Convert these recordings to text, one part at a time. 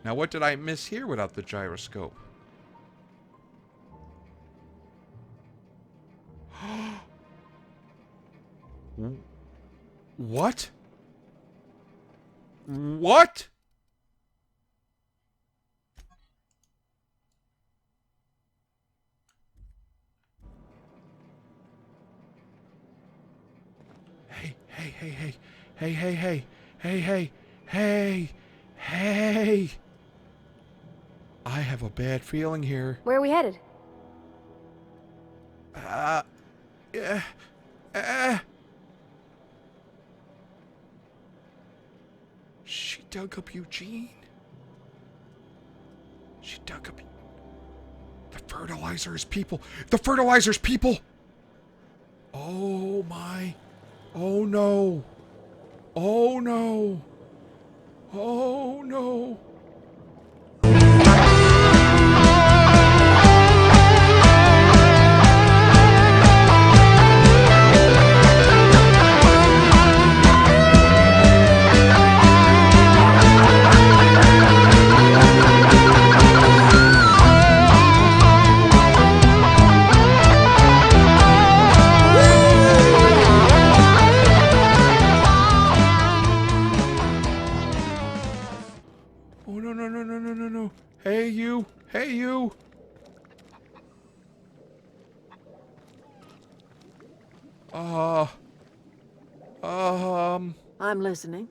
Now, what did I miss here without the gyroscope? What? What? Hey, hey, hey, hey, hey, hey, hey, hey, hey, hey, hey. I have a bad feeling here. Where are we headed? Yeah. She dug up Eugene. She dug up the fertilizer's people. The fertilizer's people. Oh my. Oh no. Oh no. Oh no. Oh no no no no no no no. Hey you. Hey you. I'm listening.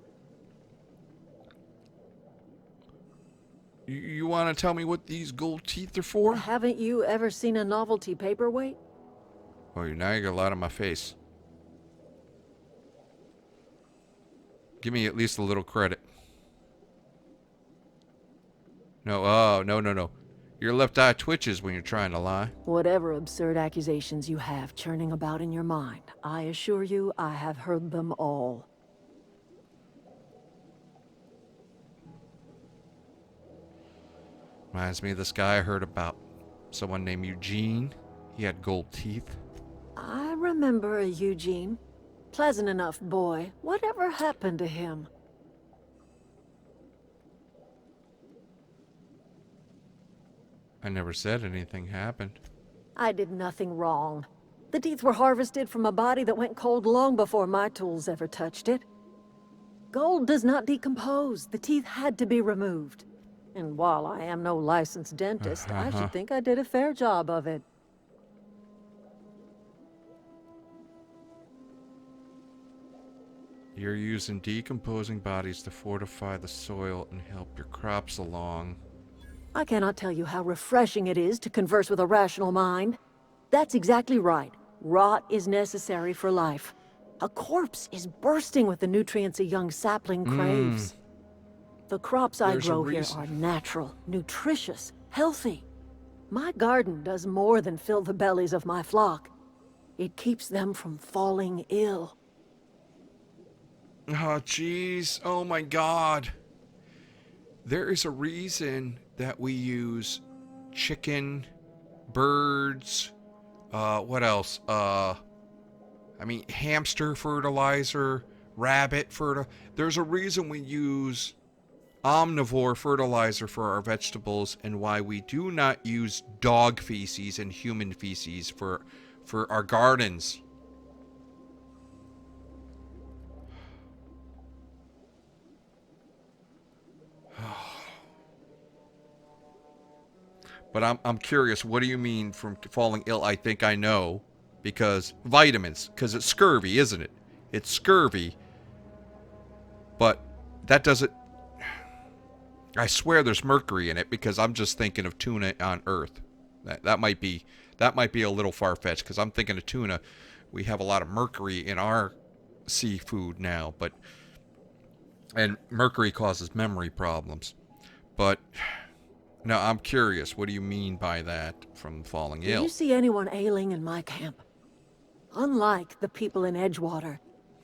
You want to tell me what these gold teeth are for? Haven't you ever seen a novelty paperweight? Oh, now you got a lot on my face. Give me at least a little credit. No, oh, no, no, no. Your left eye twitches when you're trying to lie. Whatever absurd accusations you have churning about in your mind, I assure you I have heard them all. Reminds me of this guy I heard about. Someone named Eugene. He had gold teeth. I remember a Eugene. Pleasant enough boy. Whatever happened to him? I never said anything happened. I did nothing wrong. The teeth were harvested from a body that went cold long before my tools ever touched it. Gold does not decompose. The teeth had to be removed. And while I am no licensed dentist, I should think I did a fair job of it. You're using decomposing bodies to fortify the soil and help your crops along. I cannot tell you how refreshing it is to converse with a rational mind. That's exactly right. Rot is necessary for life. A corpse is bursting with the nutrients a young sapling craves. The crops I grow here are natural, nutritious, healthy. My garden does more than fill the bellies of my flock. It keeps them from falling ill. Oh, jeez. Oh, my God. There is a reason that we use chicken, birds, what else? Hamster fertilizer, rabbit fertilizer. There's a reason we use omnivore fertilizer for our vegetables and why we do not use dog feces and human feces for our gardens. But I'm curious, what do you mean from falling ill? I think I know. Because vitamins. Because it's scurvy, isn't it? It's scurvy. But that doesn't... I swear there's mercury in it because I'm just thinking of tuna on Earth. That might be a little far-fetched because I'm thinking of tuna. We have a lot of mercury in our seafood now. And mercury causes memory problems. But... Now, I'm curious. What do you mean by that from falling ill? Do you see anyone ailing in my camp? Unlike the people in Edgewater,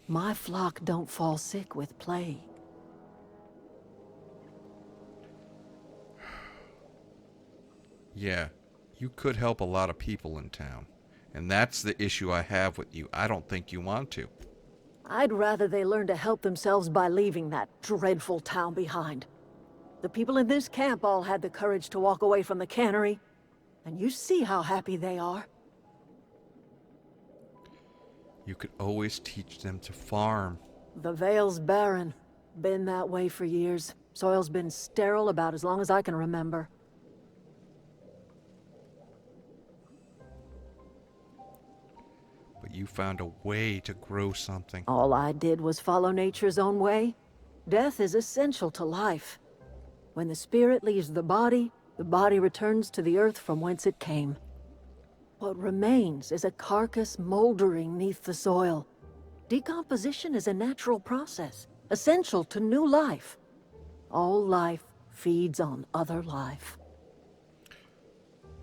my flock don't fall sick with plague. Yeah, you could help a lot of people in town. And that's the issue I have with you. I don't think you want to. I'd rather they learn to help themselves by leaving that dreadful town behind. The people in this camp all had the courage to walk away from the cannery. And you see how happy they are. You could always teach them to farm. The Vale's barren. Been that way for years. Soil's been sterile about as long as I can remember. But you found a way to grow something. All I did was follow nature's own way. Death is essential to life. When the spirit leaves the body returns to the earth from whence it came. What remains is a carcass moldering neath the soil. Decomposition is a natural process, essential to new life. All life feeds on other life.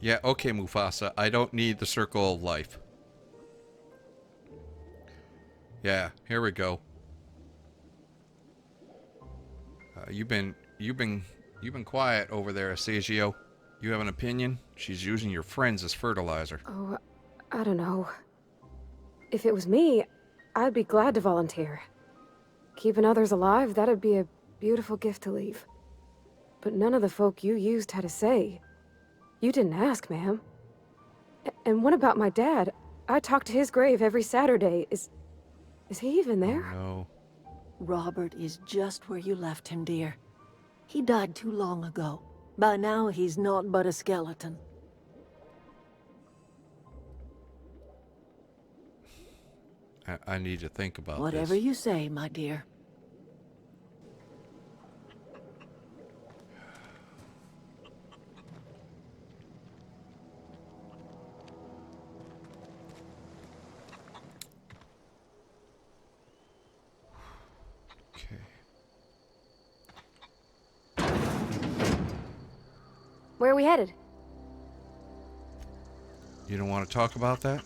Yeah, okay, Mufasa. I don't need the circle of life. Yeah, here we go. You've been quiet over there, Asagio. You have an opinion? She's using your friends as fertilizer. Oh, I don't know. If it was me, I'd be glad to volunteer. Keeping others alive, that'd be a beautiful gift to leave. But none of the folk you used had a say. You didn't ask, ma'am. And what about my dad? I talk to his grave every Saturday. Is he even there? No. Robert is just where you left him, dear. He died too long ago. By now, he's naught but a skeleton. I need to think about Whatever this. you say, my dear. Okay. Where are we headed? You don't want to talk about that?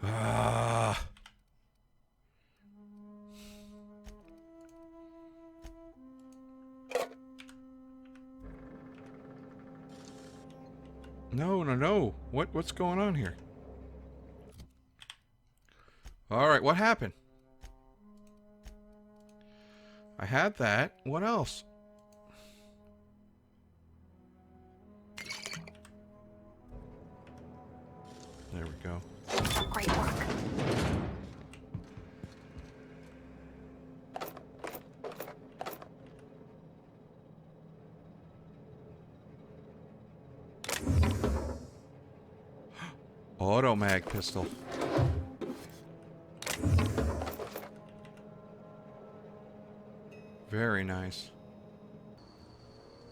Ah. No. What's going on here? All right, what happened? I had that. What else? There we go. Great work. Auto mag pistol. Very nice.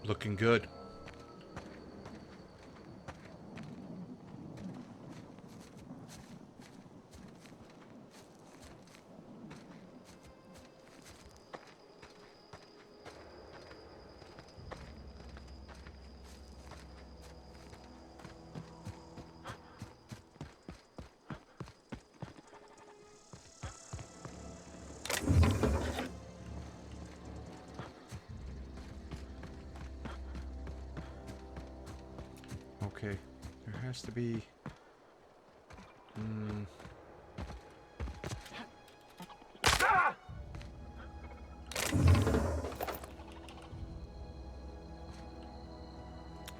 Looking good. Okay, there has to be...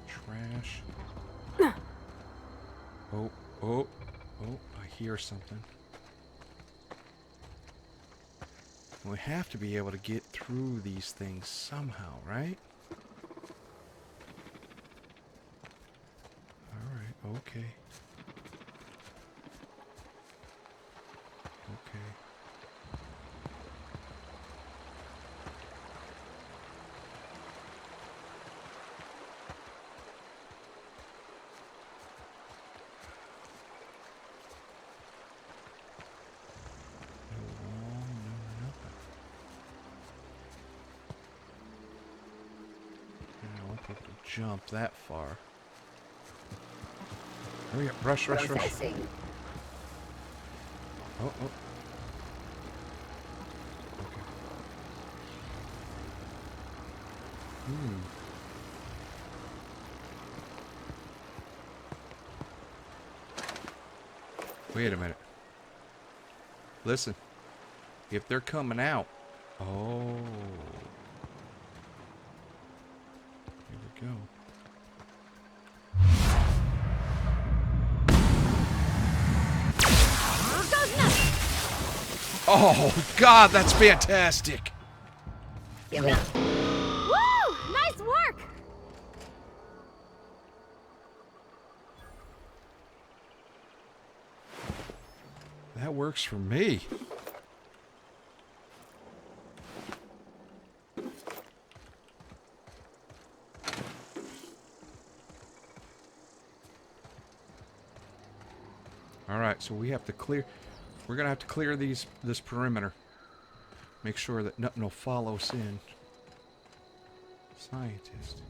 Trash. Oh, I hear something. We have to be able to get through these things somehow, right? Okay. No wall, no nothing. I won't be able to jump that far. Hurry up, rush. Oh. Okay. Wait a minute. Listen. If they're coming out. Oh. Here we go. Oh, God, that's fantastic. Woo! Nice work! That works for me. All right, so we have to clear. We're gonna have to clear this perimeter. Make sure that nothing will follow us in. Scientist.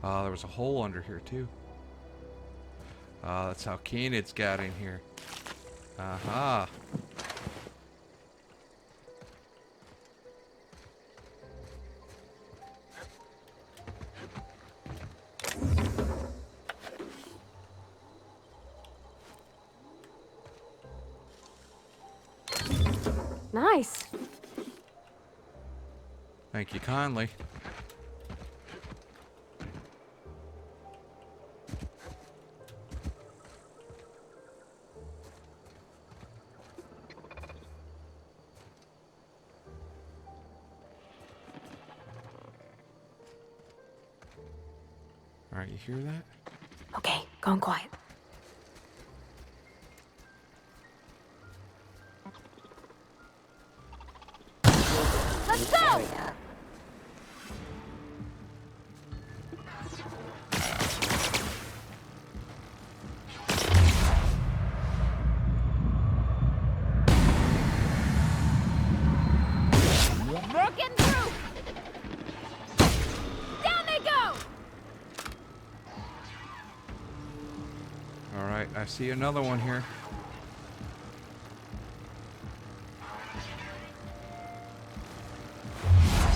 There was a hole under here too. That's how canids got in here. Aha. Nice. Thank you kindly. All right, you hear that? Okay, going quiet. Let's go! Broken through! Down they go! All right, I see another one here.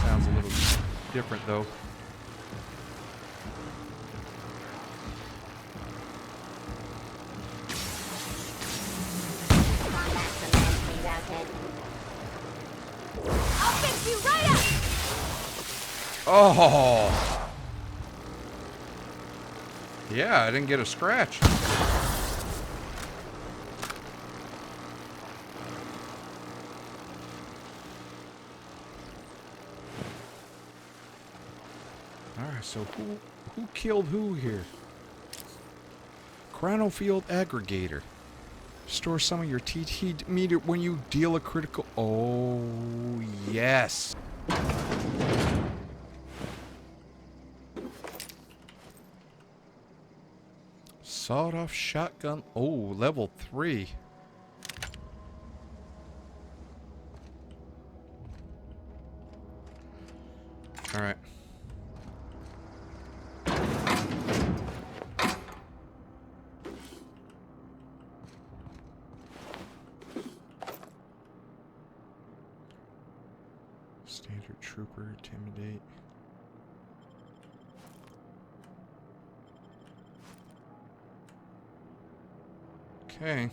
Sounds a little different though. I'll fix you right up! Oh! Yeah, I didn't get a scratch. Alright, so who killed who here? Chronofield aggregator. Store some of your TT meter when you deal a critical... Oh, yes. Sawed-off shotgun. Oh, level 3. All right. Standard trooper, intimidate. Okay.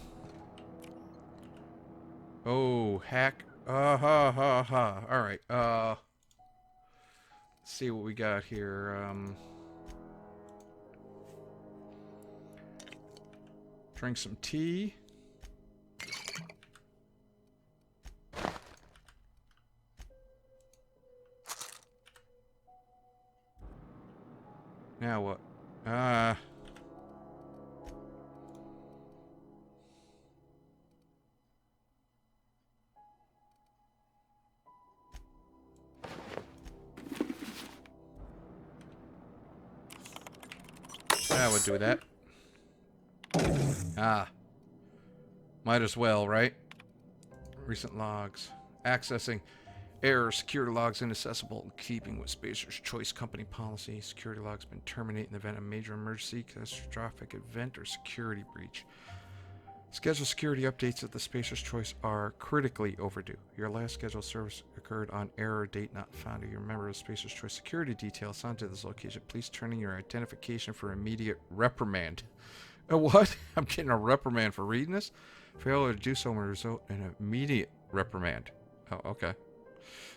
Oh, hack. Ha ha ha. All right. Let's see what we got here. Drink some tea. Now what? That would do that. Might as well, right? Recent logs. Accessing error. Security logs inaccessible in keeping with Spacer's Choice Company policy. Security logs been terminated in the event of major emergency, catastrophic event, or security breach. Scheduled security updates at the Spacer's Choice are critically overdue. Your last scheduled service occurred on error date not found. If you remember the Spacer's Choice security detail assigned to this location, please turn in your identification for immediate reprimand. What? I'm getting a reprimand for reading this? Failure to do so will result in an immediate reprimand. Oh, okay.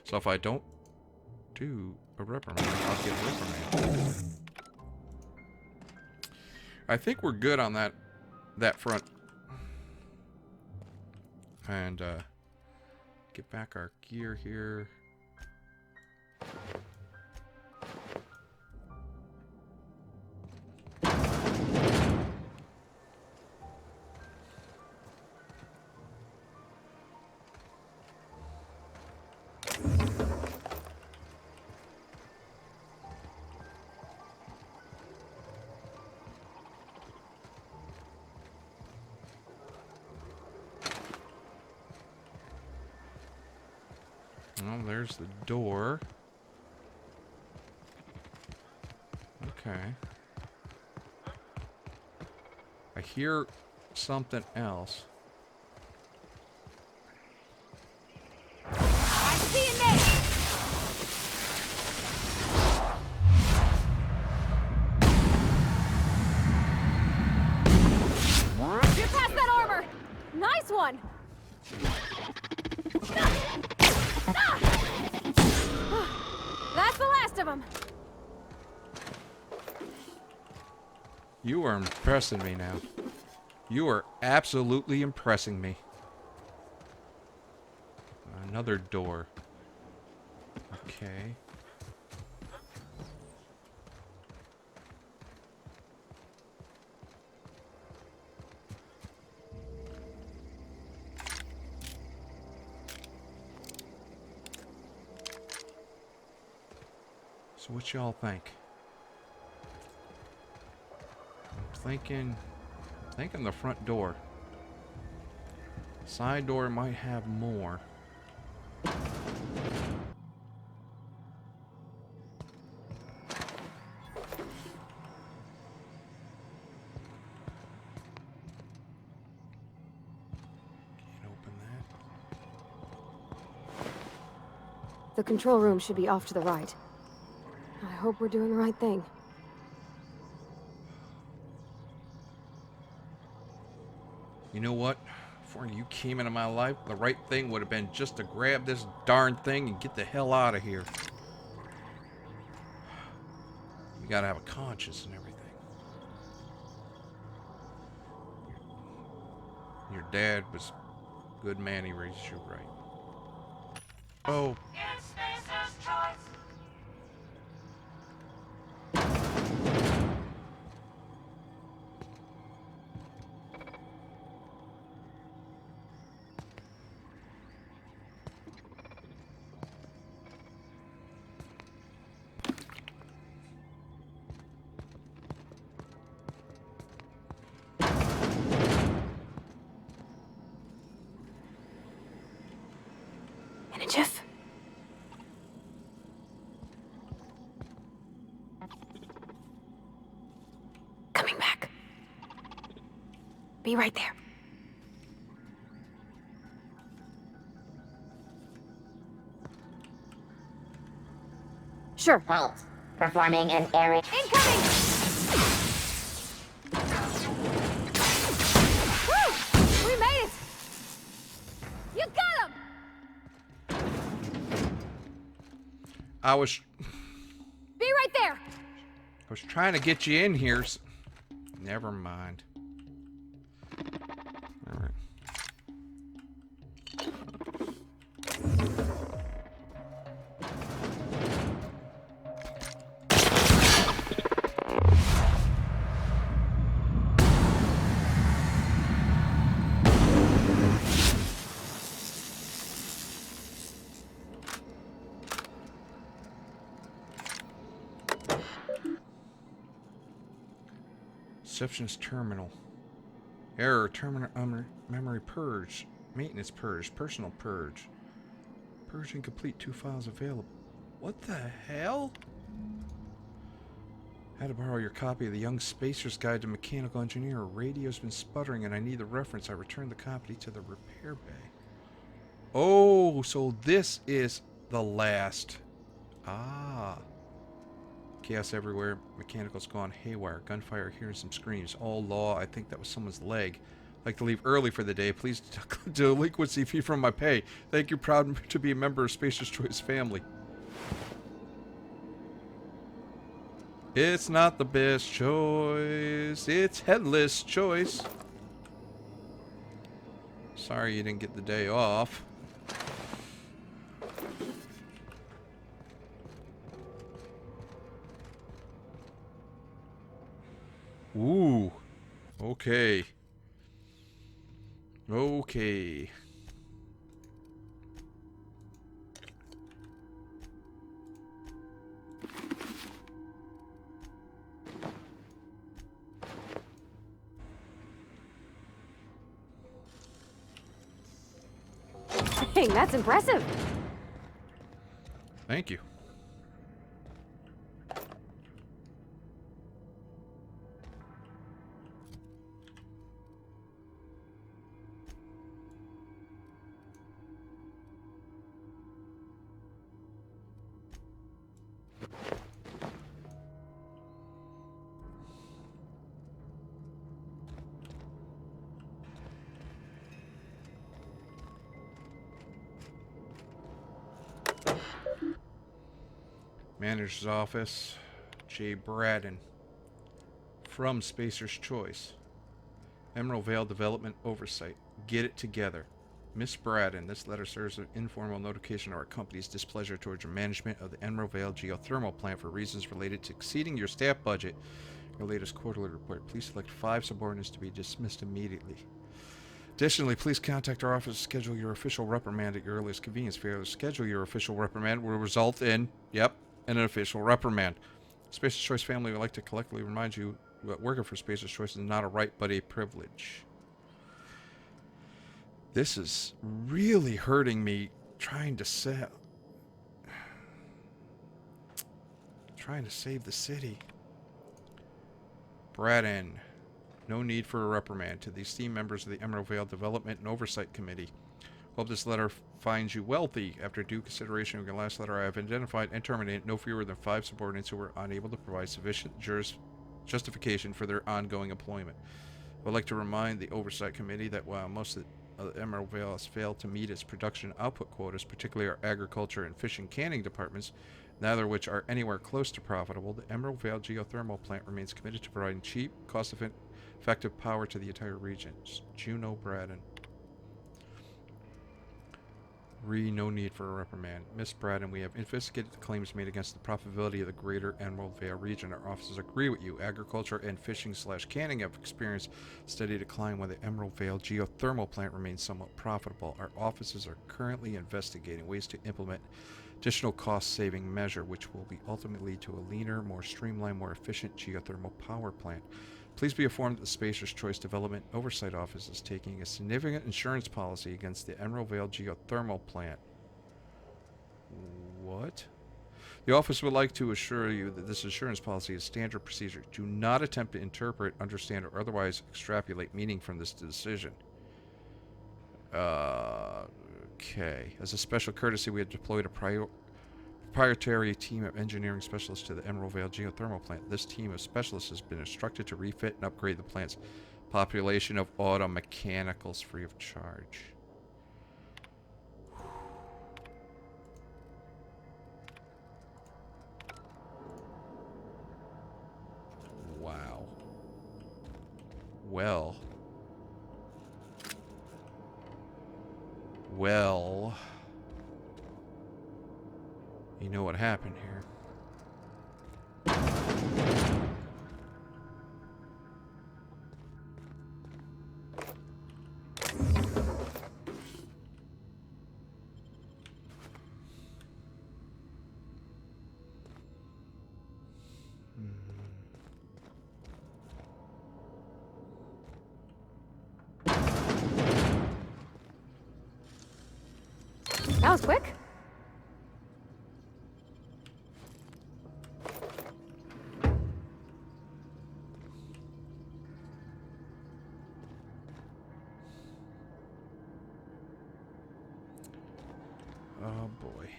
So if I don't do a reprimand, I'll get a reprimand. I think we're good on that front. And get back our gear here. Well, there's the door. Okay. I hear something else. I see it now! You're past that armor! Nice one! That's the last of them! You are impressing me now. You are absolutely impressing me. Another door. Okay. So what y'all think? I'm thinking the front door. Side door might have more. Can't open that. The control room should be off to the right. I hope we're doing the right thing. You know what? Before you came into my life, the right thing would have been just to grab this darn thing and get the hell out of here. You gotta have a conscience and everything. Your dad was a good man, he raised you right. Oh. In a jiff. Coming back. Be right there. Sure. Halt. Performing an area. Incoming! Woo! We made it! You got him! I was Be right there! trying to get you in here. Never mind. All right. Receptionist terminal. Error. Terminal memory purge. Maintenance purge. Personal purge. Purge incomplete. 2 files available. What the hell? I had to borrow your copy of the Young Spacer's Guide to Mechanical Engineer. Radio's been sputtering and I need the reference. I returned the copy to the repair bay. Oh, so this is the last. Ah. Chaos everywhere. Mechanicals gone haywire. Gunfire, hearing some screams. All law. I think that was someone's leg. Like to leave early for the day. Please delinquency fee from my pay. Thank you. Proud to be a member of Spacer's Choice family. It's not the best choice. It's headless choice. Sorry you didn't get the day off. Ooh. Okay. Okay. Dang, that's impressive. Thank you. Manager's office. J. Braden. From Spacer's Choice. Emerald Vale Development Oversight. Get it together. Miss Braden, this letter serves as an informal notification of our company's displeasure towards your management of the Emerald Vale geothermal plant for reasons related to exceeding your staff budget. Your latest quarterly report. Please select 5 subordinates to be dismissed immediately. Additionally, please contact our office to schedule your official reprimand at your earliest convenience. Failure to schedule your official reprimand will result in, an official reprimand. Spacer's Choice family would like to collectively remind you that working for Spacer's Choice is not a right but a privilege. This is really hurting me trying to save the city. Braden. No need for a reprimand. To the esteemed members of the Emerald Vale Development and Oversight Committee. Hope this letter finds you wealthy. After due consideration of your last letter, I have identified and terminated no fewer than 5 subordinates who were unable to provide sufficient justification for their ongoing employment. I would like to remind the Oversight Committee that while most of the Emerald Vale has failed to meet its production output quotas, particularly our agriculture and fishing canning departments, neither of which are anywhere close to profitable, the Emerald Vale geothermal plant remains committed to providing cheap, cost-effective power to the entire region. Juno Braden. No need for a reprimand. Miss Braden, we have investigated the claims made against the profitability of the greater Emerald Vale region. Our officers agree with you. Agriculture and fishing/canning have experienced steady decline while the Emerald Vale geothermal plant remains somewhat profitable. Our officers are currently investigating ways to implement additional cost-saving measure, which will be ultimately lead to a leaner, more streamlined, more efficient geothermal power plant. Please be informed that the Spacer's Choice Development Oversight Office is taking a significant insurance policy against the Emerald Vale geothermal plant. What? The office would like to assure you that this insurance policy is standard procedure. Do not attempt to interpret, understand, or otherwise extrapolate meaning from this decision. Okay. As a special courtesy, we have deployed a proprietary team of engineering specialists to the Emerald Vale geothermal plant. This team of specialists has been instructed to refit and upgrade the plant's population of auto mechanicals free of charge. Wow. Well. You know what happened here. That was quick. Oh boy.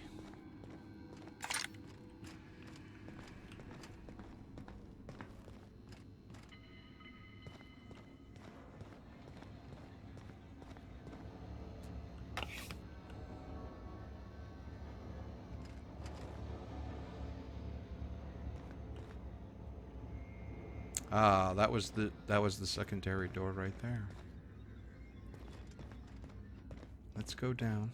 Ah, that was the secondary door right there. Let's go down.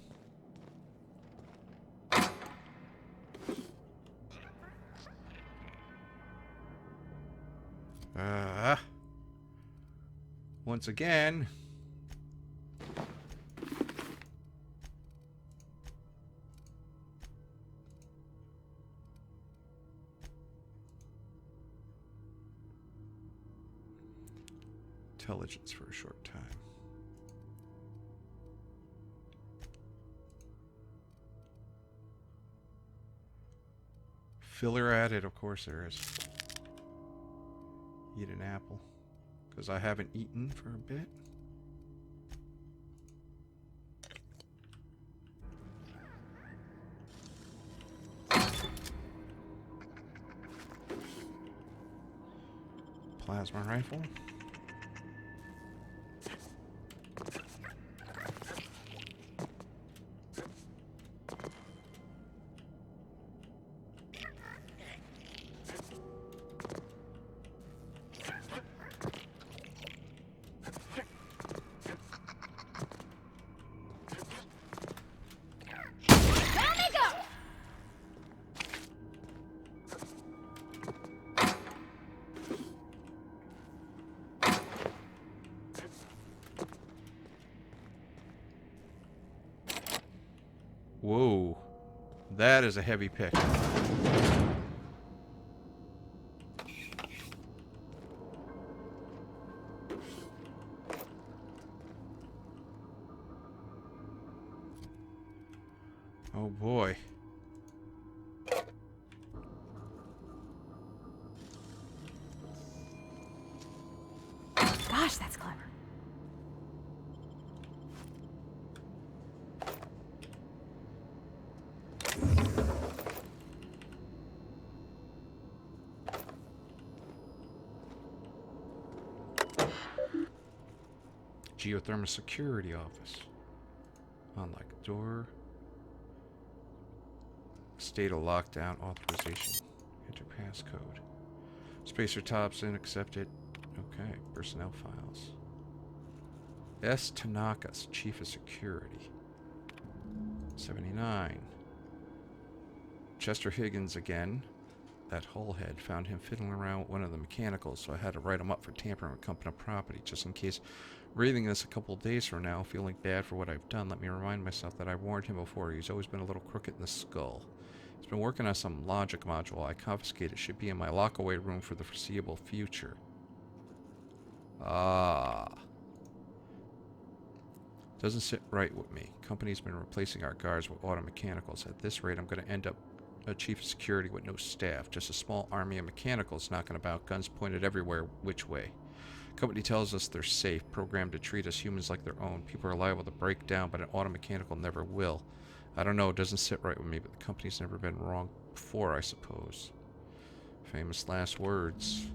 Once again. Intelligence for a short time. Filler added, of course there is. Eat an apple. Because I haven't eaten for a bit. Plasma rifle. Whoa. That is a heavy pick. Oh boy. Gosh, that's clever. Geothermal security office. Unlock door. State of lockdown authorization. Enter passcode. Spacer Thompson accepted. Okay, personnel files. S. Tanaka's chief of security. 79. Chester Higgins again. That hullhead found him fiddling around with one of the mechanicals, so I had to write him up for tampering with company property, just in case. Reading this a couple of days from now, feeling bad for what I've done, let me remind myself that I warned him before. He's always been a little crooked in the skull. He's been working on some logic module I confiscated. Should be in my lockaway room for the foreseeable future. Ah. Doesn't sit right with me. Company's been replacing our guards with auto mechanicals. At this rate, I'm going to end up a chief of security with no staff. Just a small army of mechanicals knocking about, guns pointed everywhere, which way. Company tells us they're safe, programmed to treat us humans like their own. People are liable to break down, but an auto mechanical never will. I don't know, it doesn't sit right with me, but the company's never been wrong before, I suppose. Famous last words.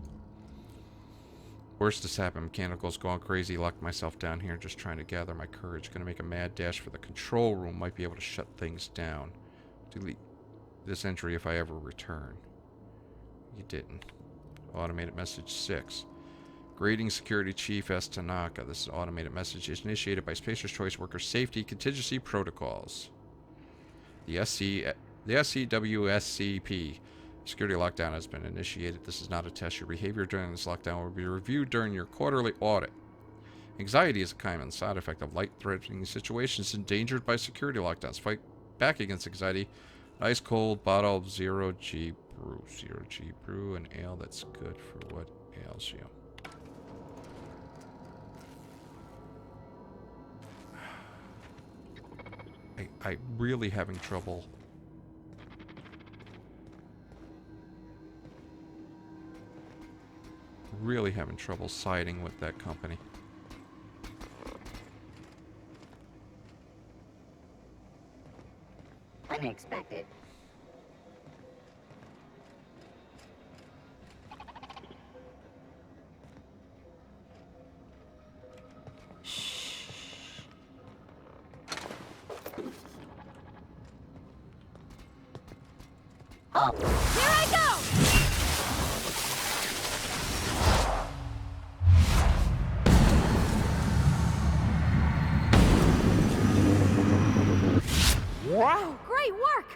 Worst has happened. Mechanicals gone crazy. Locked myself down here just trying to gather my courage. Gonna make a mad dash for the control room. Might be able to shut things down. Delete this entry if I ever return. You didn't. Automated message 6. Grading Security Chief S. Tanaka. This is an automated message is initiated by Spacer's Choice Worker Safety Contingency Protocols. The SCWSCP security lockdown has been initiated. This is not a test. Your behavior during this lockdown will be reviewed during your quarterly audit. Anxiety is a common side effect of life-threatening situations endangered by security lockdowns. Fight back against anxiety. Ice cold bottle of 0G brew. 0G brew, an ale that's good for what ails you. I'm really having trouble. Really having trouble siding with that company. unexpected. Oh. Here I go! Wow, great work!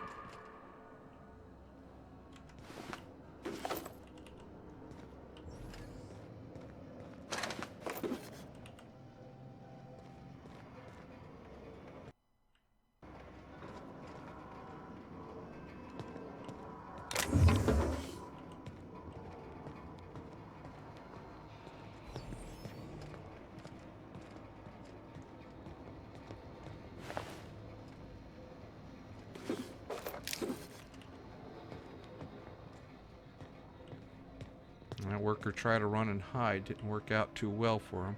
That worker tried to run and hide. Didn't work out too well for him.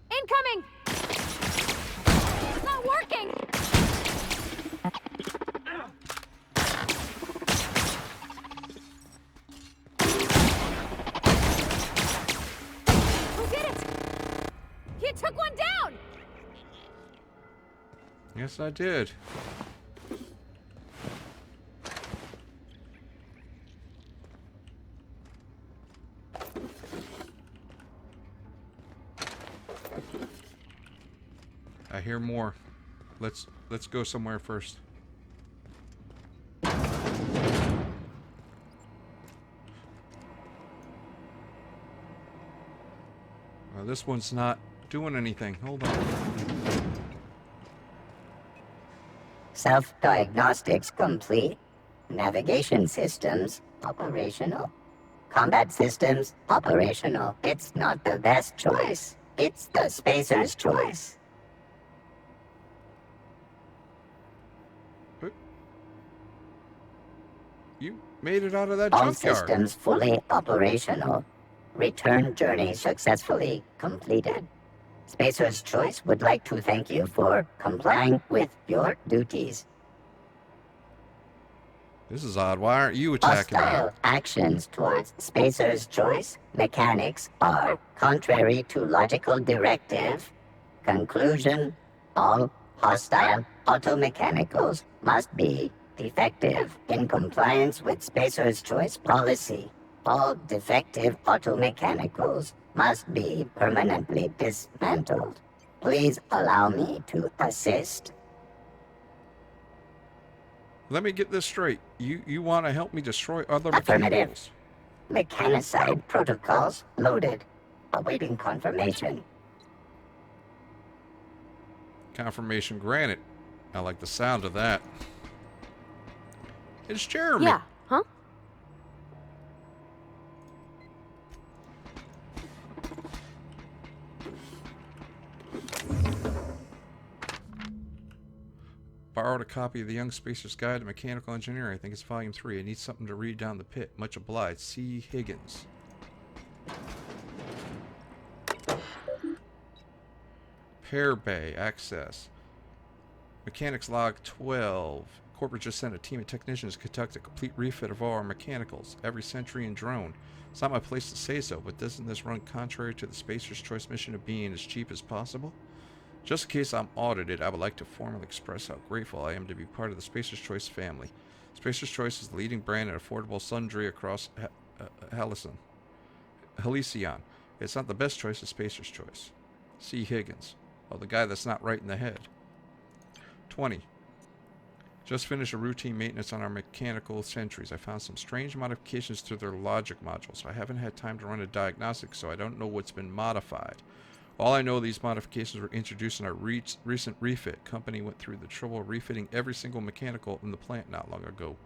Incoming! It's not working! Who did it? You took one down! Yes, I did. I hear more. Let's go somewhere first. This one's not doing anything. Hold on. Self-diagnostics complete. Navigation systems operational. Combat systems operational. It's not the best choice. It's the spacer's choice. You made it out of that All junkyard. systems fully operational. Return journey successfully completed. Spacer's Choice would like to thank you for complying with your duties. This is odd. Why aren't you attacking me? Hostile actions towards Spacer's Choice mechanics are contrary to logical directive. Conclusion: all hostile automechanicals must be defective in compliance with Spacer's Choice policy. All defective automechanicals must be permanently dismantled. Please allow me to assist. Let me get this straight. You want to help me destroy other Affirmative. mechanicals? Mechanicide protocols loaded. Awaiting confirmation. Confirmation granted. I like the sound of that. It's Jeremy. Yeah, huh? Borrowed a copy of the Young Spacer's Guide to Mechanical Engineering. I think it's volume 3. I need something to read down the pit. Much obliged. C. Higgins. Pear Bay. Access. Mechanics Log 12. Corporate just sent a team of technicians to conduct a complete refit of all our mechanicals. Every sentry and drone. It's not my place to say so, but doesn't this run contrary to the Spacer's Choice mission of being as cheap as possible? Just in case I'm audited, I would like to formally express how grateful I am to be part of the Spacer's Choice family. Spacer's Choice is the leading brand in affordable sundry across Halcyon. It's not the best choice of Spacer's Choice. C. Higgins. Oh, the guy that's not right in the head. 20. Just finished a routine maintenance on our mechanical sentries. I found some strange modifications to their logic modules. I haven't had time to run a diagnostic, so I don't know what's been modified. All I know, these modifications were introduced in our recent refit. Company went through the trouble of refitting every single mechanical in the plant not long ago.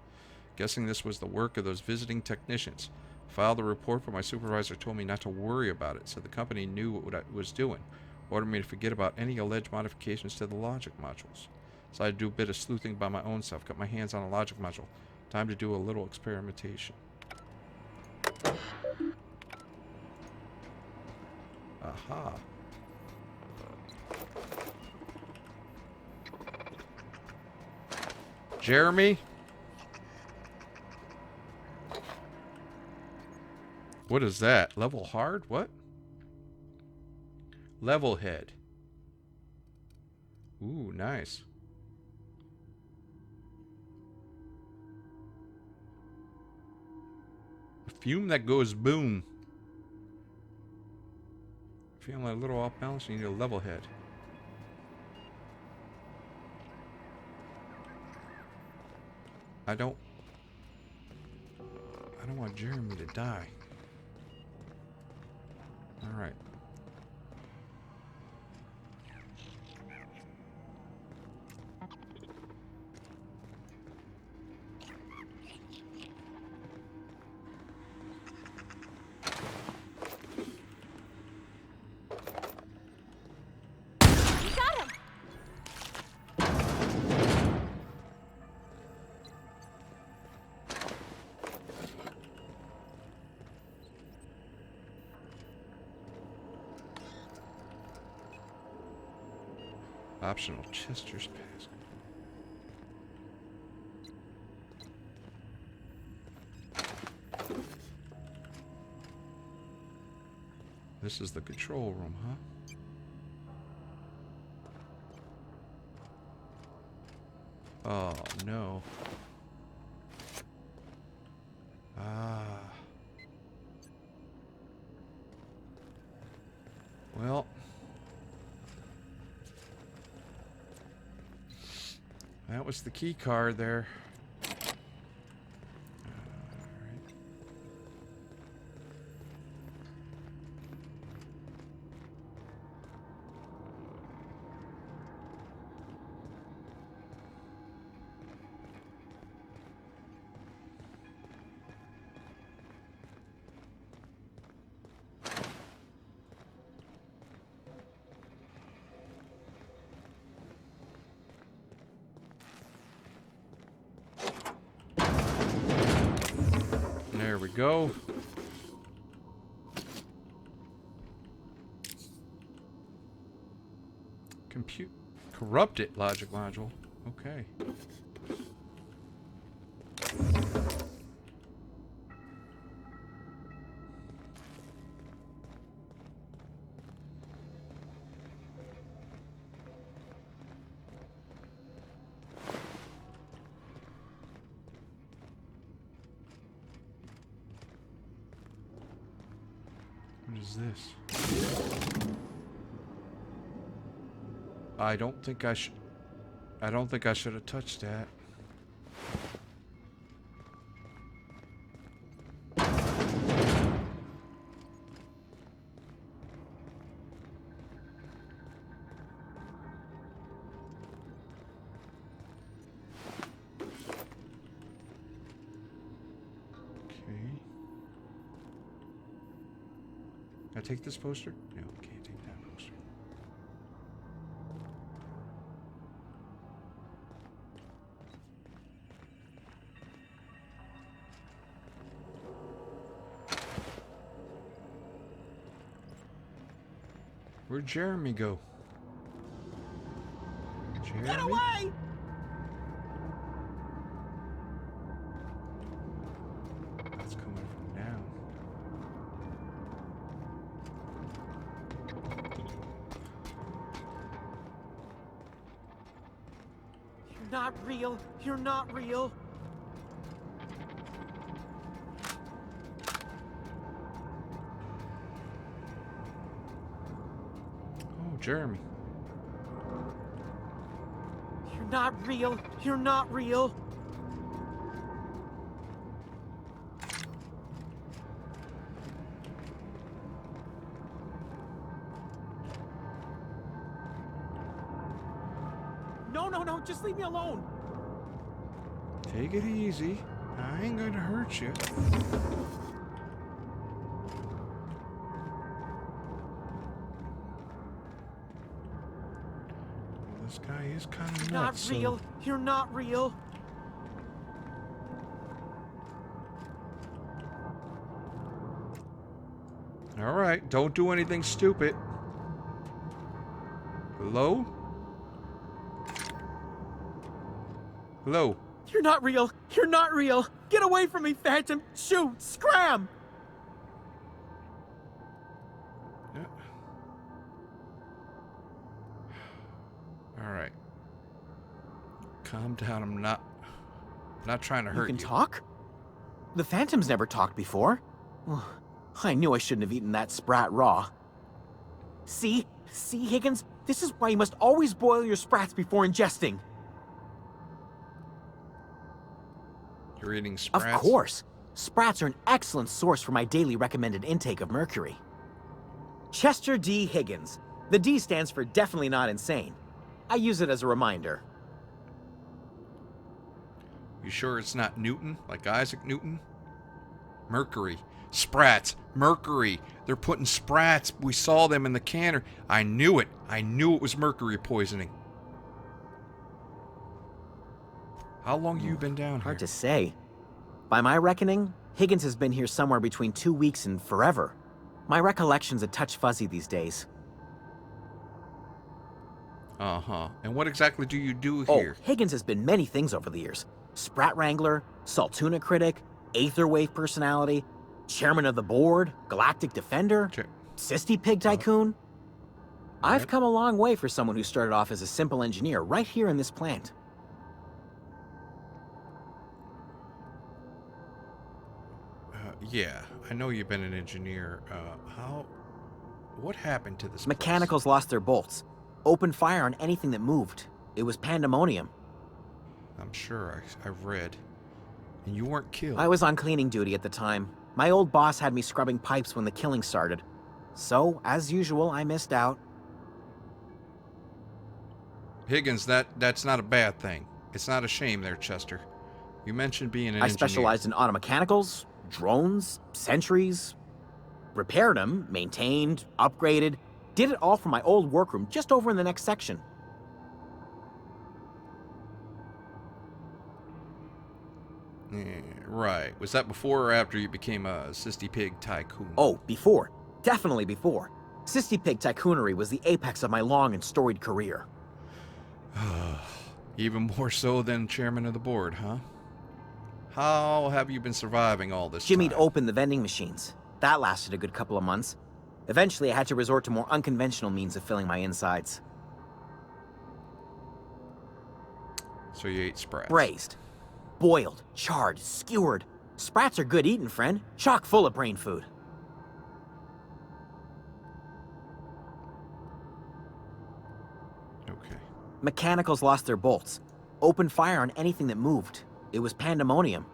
Guessing this was the work of those visiting technicians. Filed a report, but my supervisor told me not to worry about it, said the company knew what I was doing. Ordered me to forget about any alleged modifications to the logic modules. So I do a bit of sleuthing by my own self. Got my hands on a logic module. Time to do a little experimentation. Aha. Jeremy? What is that? Level hard? What? Level head. Ooh, nice. A fume that goes boom. Feeling a little off balance, you need a level head. I don't want Jeremy to die. Alright. Optional Chester's Pass. This is the control room, huh? Oh, no. Ah. Well. That was the key card there. Alright. There we go. Compute corrupted logic module. Okay. What is this? I don't think I should have touched that. Can I take this poster? No, can't take that poster. Where'd Jeremy go? Jeremy? Get away! That's coming from down. You're not real. You're not real. Oh, Jeremy. You're not real. You're not real. No, no, no, just leave me alone. Take it easy. I ain't gonna hurt you. This guy is kind of Not nuts. real. You're not real. All right, don't do anything stupid. Hello? Hello? You're not real. You're not real. Get away from me, Phantom. Shoot. Scram. Yeah. All right. Calm down. I'm not trying to hurt you. You can talk? The Phantom's never talked before. Ugh, I knew I shouldn't have eaten that sprat raw. See? See, Higgins? This is why you must always boil your sprats before ingesting. You're eating sprats? Of course. Sprats are an excellent source for my daily recommended intake of mercury. Chester D. Higgins. The D stands for definitely not insane. I use it as a reminder. You sure it's not Newton, like Isaac Newton? Mercury. Sprats. Mercury. They're putting sprats. We saw them in the canner. I knew it. I knew it was mercury poisoning. How long you been down here? Hard to say. By my reckoning, Higgins has been here somewhere between 2 weeks and forever. My recollection's a touch fuzzy these days. Uh-huh. And what exactly do you do Oh, here? Higgins has been many things over the years. Sprat Wrangler, Saltuna Critic, Aetherwave Personality, Chairman of the Board, Galactic Defender, Sisty Pig Tycoon. I've come a long way for someone who started off as a simple engineer right here in this plant. Yeah, I know you've been an engineer. What happened to this Mechanicals lost their bolts. Opened fire on anything that moved. It was pandemonium. place? I'm sure I've read. And you weren't killed. I was on cleaning duty at the time. My old boss had me scrubbing pipes when the killing started. So, as usual, I missed out. Higgins, that's not a bad thing. It's not a shame there, Chester. You mentioned being an engineer. I specialized in automechanicals, drones, sentries. Repaired them, maintained, upgraded. Did it all from my old workroom just over in the next section. Yeah, right. Was that before or after you became a Sisty Pig Tycoon? Oh, before. Definitely before. Sisty Pig Tycoonery was the apex of my long and storied career. Even more so than chairman of the board, huh? How have you been surviving all this Jimmy'd time? opened the vending machines. That lasted a good couple of months. Eventually, I had to resort to more unconventional means of filling my insides. So you ate sprats. Braised. Boiled, charred, skewered. Sprats are good eating, friend. Chock full of brain food. Okay. Mechanicals lost their bolts. Opened fire on anything that moved. It was pandemonium.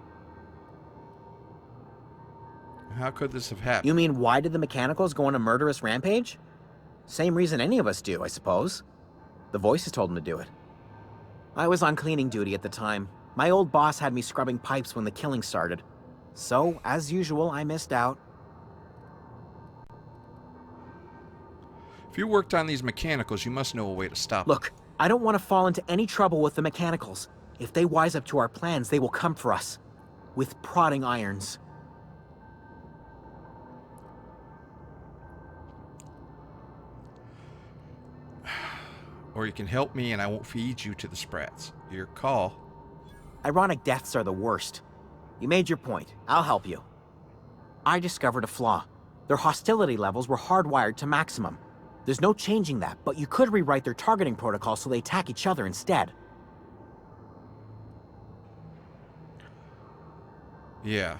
How could this have happened? You mean, why did the mechanicals go on a murderous rampage? Same reason any of us do, I suppose. The voices told them to do it. I was on cleaning duty at the time. My old boss had me scrubbing pipes when the killing started. So, as usual, I missed out. If you worked on these mechanicals, you must know a way to stop them. Look, I don't want to fall into any trouble with the mechanicals. If they wise up to our plans, they will come for us. With prodding irons. Or you can help me and I won't feed you to the sprats. Your call. Ironic deaths are the worst. You made your point. I'll help you. I discovered a flaw. Their hostility levels were hardwired to maximum. There's no changing that, but you could rewrite their targeting protocol so they attack each other instead. Yeah,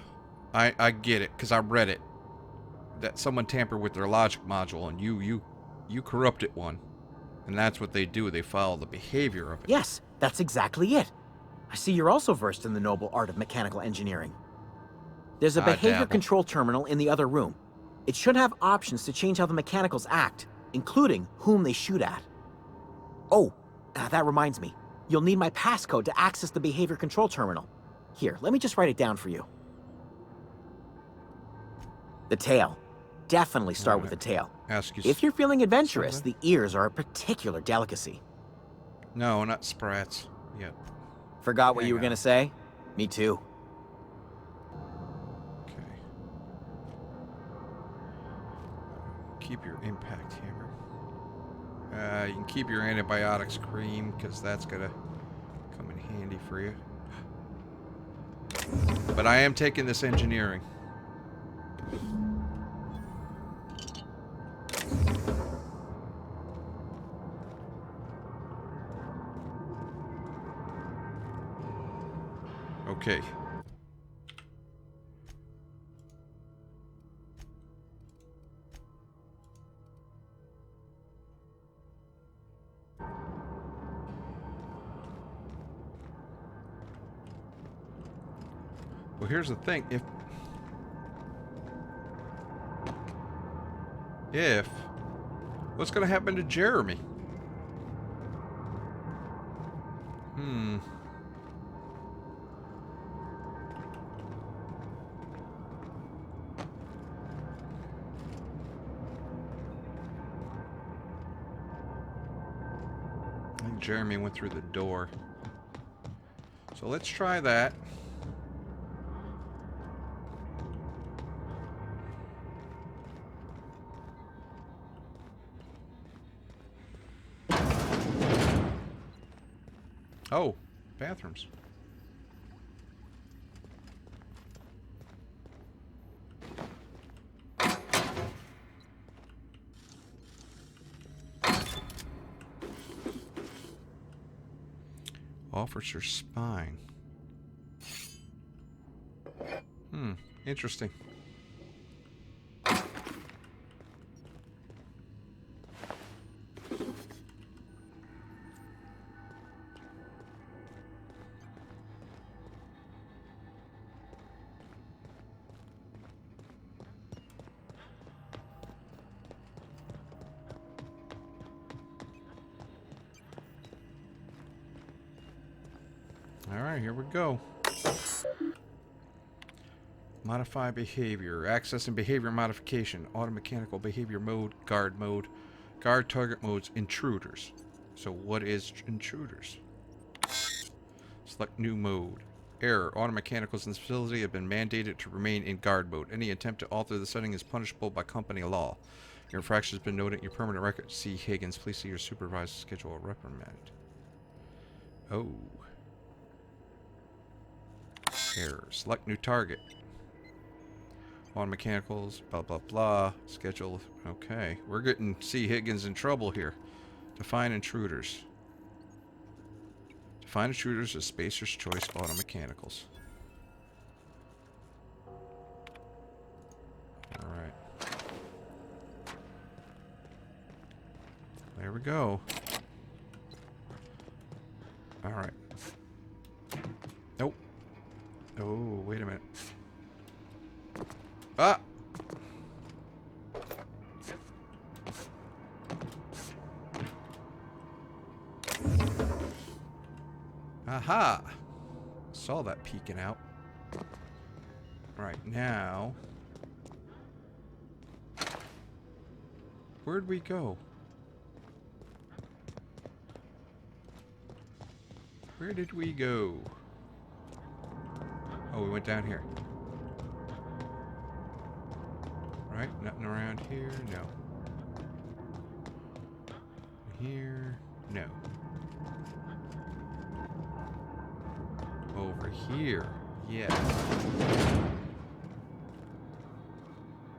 I get it, because I read it. That someone tampered with their logic module and you corrupted one. And that's what they do. They follow the behavior of it. Yes, that's exactly it. I see you're also versed in the noble art of mechanical engineering. There's a behavior dabble. control terminal in the other room. It should have options to change how the mechanicals act, including whom they shoot at. Oh, that reminds me. You'll need my passcode to access the behavior control terminal. Here, let me just write it down for you. The tail. Definitely start with the tail. Ask you If you're feeling adventurous, something? the ears are a particular delicacy. No, not sprats. Yet. Forgot what Hang you were on. gonna say? Me too. Okay. Keep your impact hammer. You can keep your antibiotics cream, because that's gonna come in handy for you. But I am taking this engineering. Okay. Well, here's the thing. If what's going to happen to Jeremy? I think Jeremy went through the door. So let's try that. Oh, bathrooms. Officer spine. Interesting. All right, here we go. Modify behavior. Access and behavior modification. Automechanical behavior mode. Guard mode. Guard target modes. Intruders. So what is intruders? Select new mode. Error. Automechanicals in this facility have been mandated to remain in guard mode. Any attempt to alter the setting is punishable by company law. Your infraction has been noted in your permanent record. C. Higgins. Please see your supervisor to schedule a reprimand. Oh. Error. Select new target. Automechanicals, blah, blah, blah. Schedule. Okay. We're getting C. Higgins in trouble here. Define intruders. Define intruders as Spacer's Choice Automechanicals. Alright. There we go. Alright. Nope. Oh, wait a minute. Ah! Aha! Saw that peeking out. Right, now... Where'd we go? Where did we go? Oh, we went down here. Right? Nothing around here? No. Here? No. Over here? Yeah.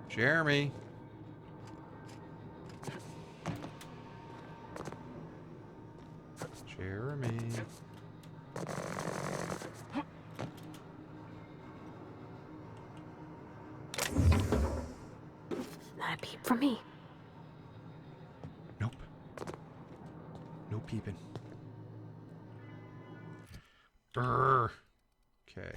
Jeremy! Jeremy. Not a peep from me. Nope. peeping. Brr. Okay.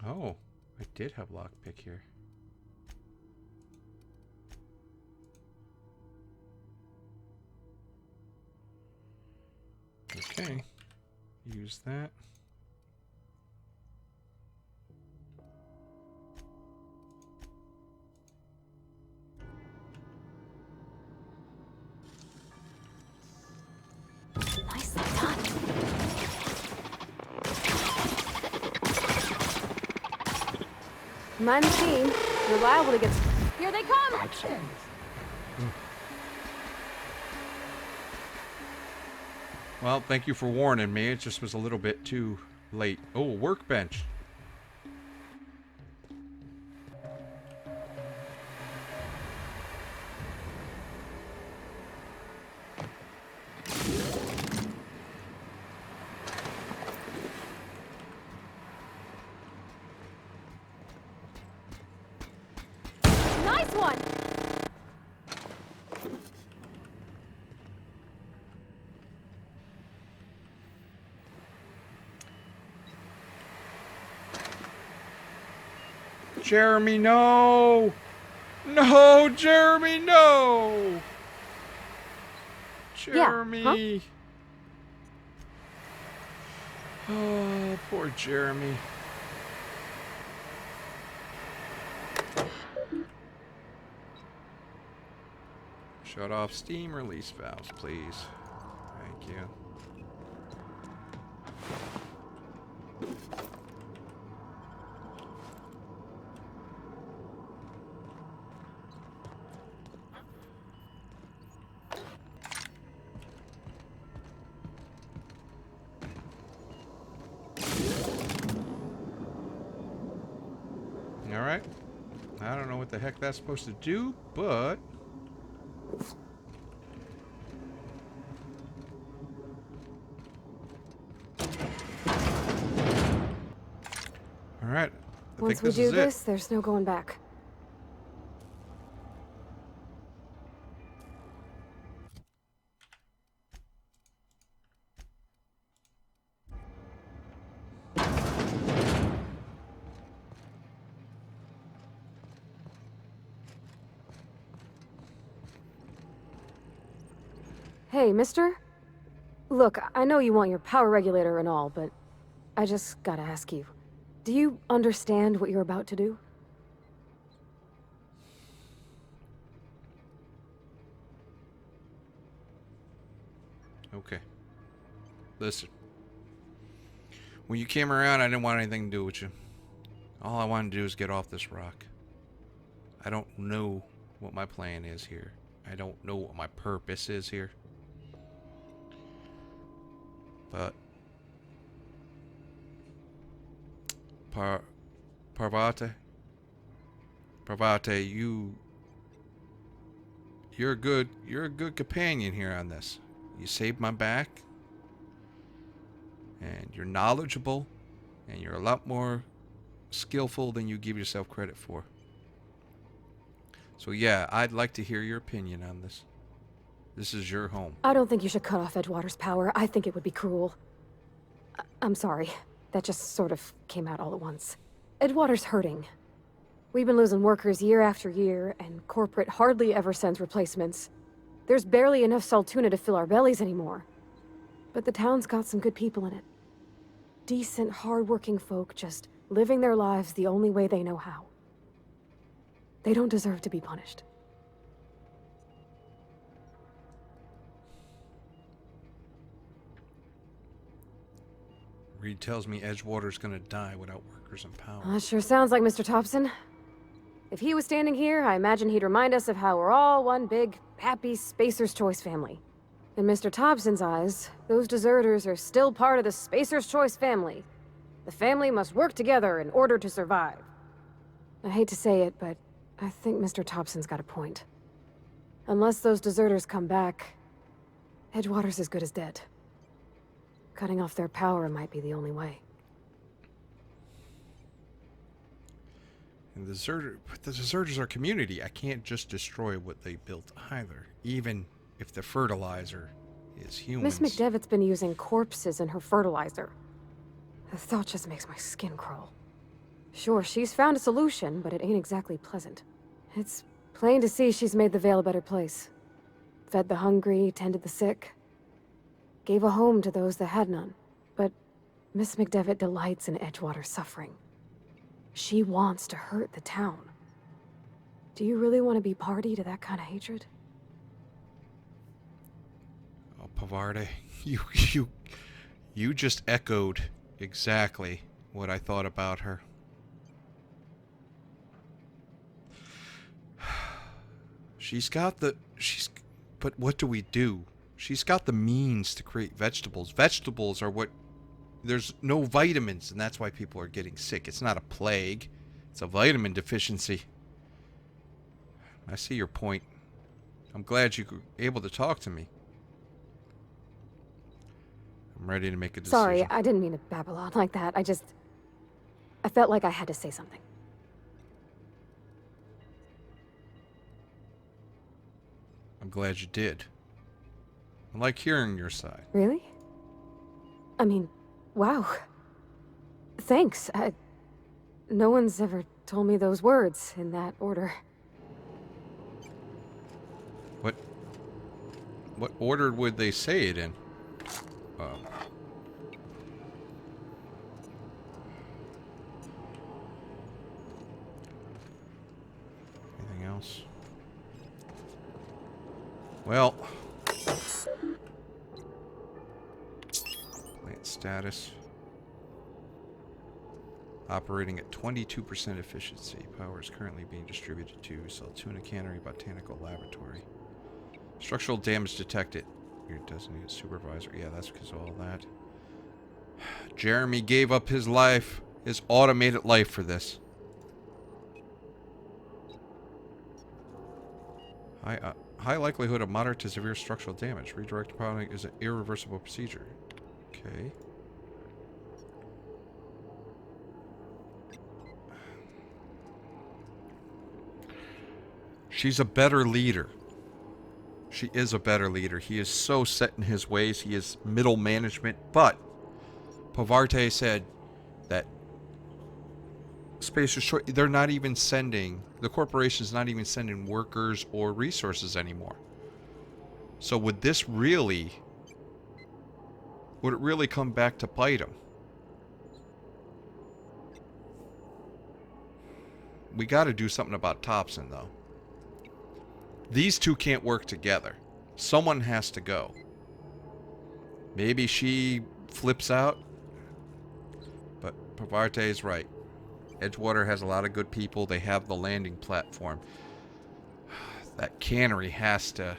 Oh, I did have lockpick here. Okay, use that. Nicely done. My machine, you're liable to get... Here they come! Actions. Well, thank you for warning me. It just was a little bit too late. Oh, workbench. Nice one! Jeremy, no! No, Jeremy, no! Jeremy! Oh, poor Jeremy. Shut off steam release valves, please. Thank you. Alright. I don't know what the heck that's supposed to do, but... Alright. Once we do this, there's no going back. Hey, mister? Look, I know you want your power regulator and all, but I just gotta ask you. Do you understand what you're about to do? Okay. Listen. When you came around, I didn't want anything to do with you. All I wanted to do is get off this rock. I don't know what my plan is here. I don't know what my purpose is here. But Parvati, you're a good companion here on this. You saved my back, and you're knowledgeable, and you're a lot more skillful than you give yourself credit for. So yeah, I'd like to hear your opinion on this. This is your home. I don't think you should cut off Edgewater's power. I think it would be cruel. I'm sorry. That just sort of came out all at once. Edgewater's hurting. We've been losing workers year after year, and corporate hardly ever sends replacements. There's barely enough Saltuna to fill our bellies anymore. But the town's got some good people in it. Decent, hard-working folk just living their lives the only way they know how. They don't deserve to be punished. Reed tells me Edgewater's gonna die without workers in power. That sure sounds like Mr. Thompson. If he was standing here, I imagine he'd remind us of how we're all one big, happy Spacer's Choice family. In Mr. Thompson's eyes, those deserters are still part of the Spacer's Choice family. The family must work together in order to survive. I hate to say it, but I think Mr. Thompson's got a point. Unless those deserters come back, Edgewater's as good as dead. Cutting off their power might be the only way. And but the deserters are community. I can't just destroy what they built either, even if the fertilizer is humans. Miss McDevitt's been using corpses in her fertilizer. The thought just makes my skin crawl. Sure, she's found a solution, but it ain't exactly pleasant. It's plain to see she's made the Vale a better place. Fed the hungry, tended the sick. Gave a home to those that had none. But Miss McDevitt delights in Edgewater's suffering. She wants to hurt the town. Do you really want to be party to that kind of hatred? Oh, Pavarde, you just echoed exactly what I thought about her. But what do we do? She's got the means to create vegetables. Vegetables are what... There's no vitamins, and that's why people are getting sick. It's not a plague. It's a vitamin deficiency. I see your point. I'm glad you were able to talk to me. I'm ready to make a decision. Sorry, I didn't mean to babble on like that. I felt like I had to say something. I'm glad you did. I like hearing your side. Really? I mean, wow. Thanks. No one's ever told me those words in that order. What order would they say it in? Anything else? Well, plant status. Operating at 22% efficiency. Power is currently being distributed to Saltuna Cannery Botanical Laboratory. Structural damage detected. Your designated supervisor. Yeah, that's because of all that. Jeremy gave up his life, his automated life for this. High likelihood of moderate to severe structural damage. Redirect power is an irreversible procedure. Okay. She's a better leader. She is a better leader. He is so set in his ways. He is middle management. But Pavarte said that Spacer's Choice, they're not even sending, the corporation's not even sending workers or resources anymore. So would it really come back to bite him? We got to do something about Thompson, though. These two can't work together. Someone has to go. Maybe she flips out. But Pavarte is right. Edgewater has a lot of good people. They have the landing platform. That cannery has to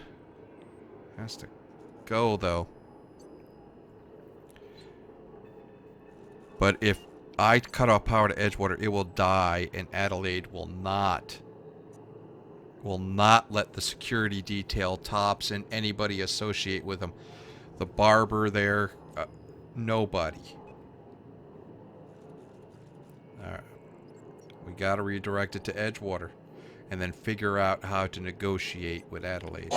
go, though. But if I cut off power to Edgewater, it will die, and Adelaide will not let the security detail, Tops, and anybody associate with him. The barber there, nobody. Alright. We gotta redirect it to Edgewater, and then figure out how to negotiate with Adelaide.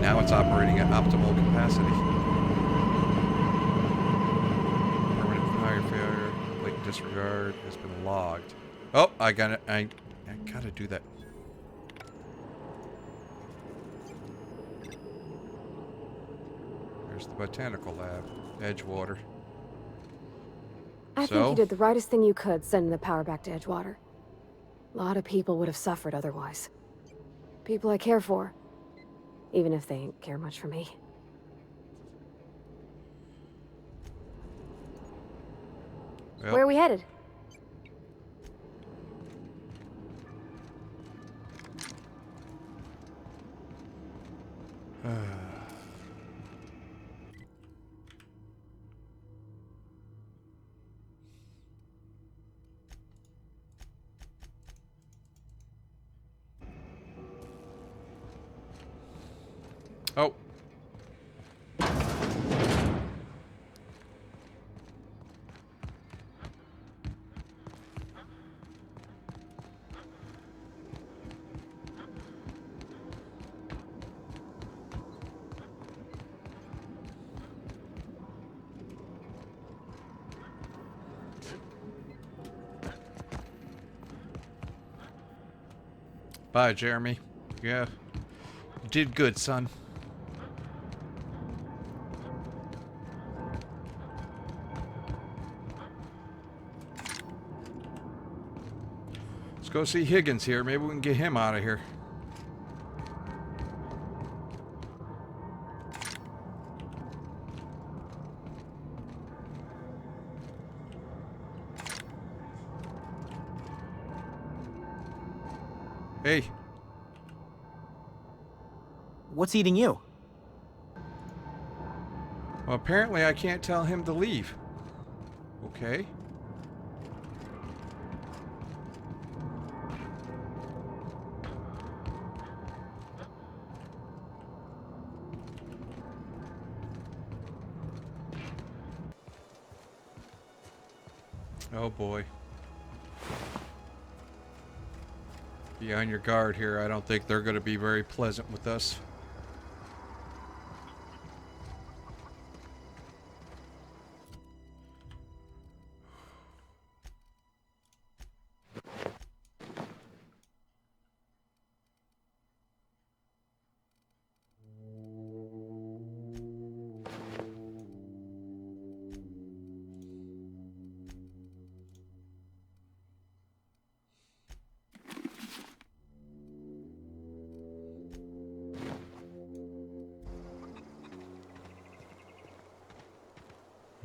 Now it's operating at optimal capacity. Permanent fire failure, blatant disregard has been logged. Oh, I gotta do that. There's the botanical lab, Edgewater. I think you did the rightest thing you could, sending the power back to Edgewater. A lot of people would have suffered otherwise. People I care for. Even if they ain't care much for me. Well, Where are we headed? Bye, Jeremy. Yeah. You did good, son. Let's go see Higgins here. Maybe we can get him out of here. Hey. What's eating you? Well, apparently I can't tell him to leave. Okay. Oh boy. Be on your guard here. I don't think they're going to be very pleasant with us.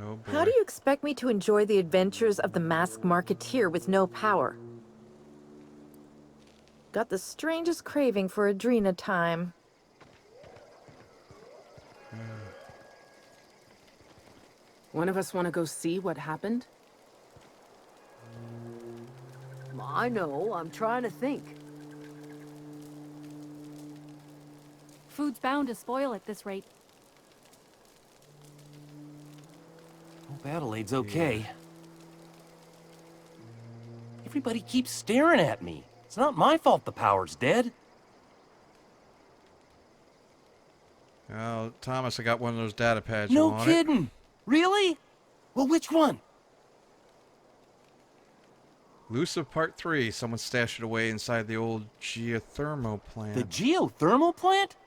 Oh boy. How do you expect me to enjoy the adventures of the masked marketeer with no power? Got the strangest craving for Adrena time. One of us want to go see what happened? I know, I'm trying to think. Food's bound to spoil at this rate. Hope Adelaide's okay. Everybody keeps staring at me. It's not my fault the power's dead. Oh, Thomas, I got one of those data pads. No You want kidding. Really? Well, which one? Elusive Part 3. Someone stashed it away inside the old geothermal plant. The geothermal plant?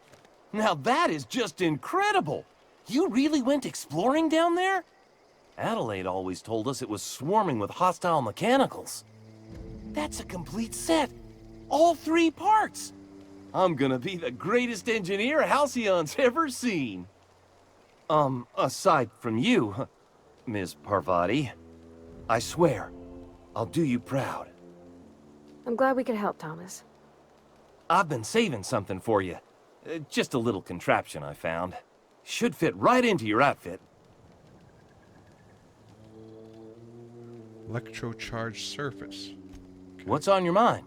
Now that is just incredible. You really went exploring down there? Adelaide always told us it was swarming with hostile mechanicals. That's a complete set. All 3 parts. I'm gonna be the greatest engineer Halcyon's ever seen. Aside from you, Ms. Parvati, I swear, I'll do you proud. I'm glad we could help, Thomas. I've been saving something for you. Just a little contraption I found. Should fit right into your outfit. Electrocharged surface. What's on your mind?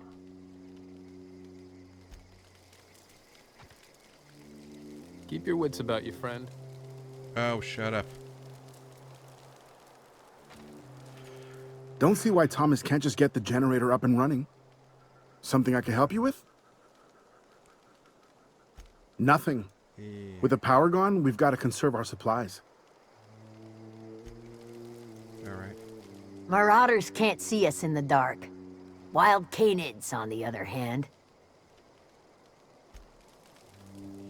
Keep your wits about you, friend. Oh, shut up. Don't see why Thomas can't just get the generator up and running. Something I can help you with? Nothing. Yeah. With the power gone, we've got to conserve our supplies. All right. Marauders can't see us in the dark. Wild canids, on the other hand.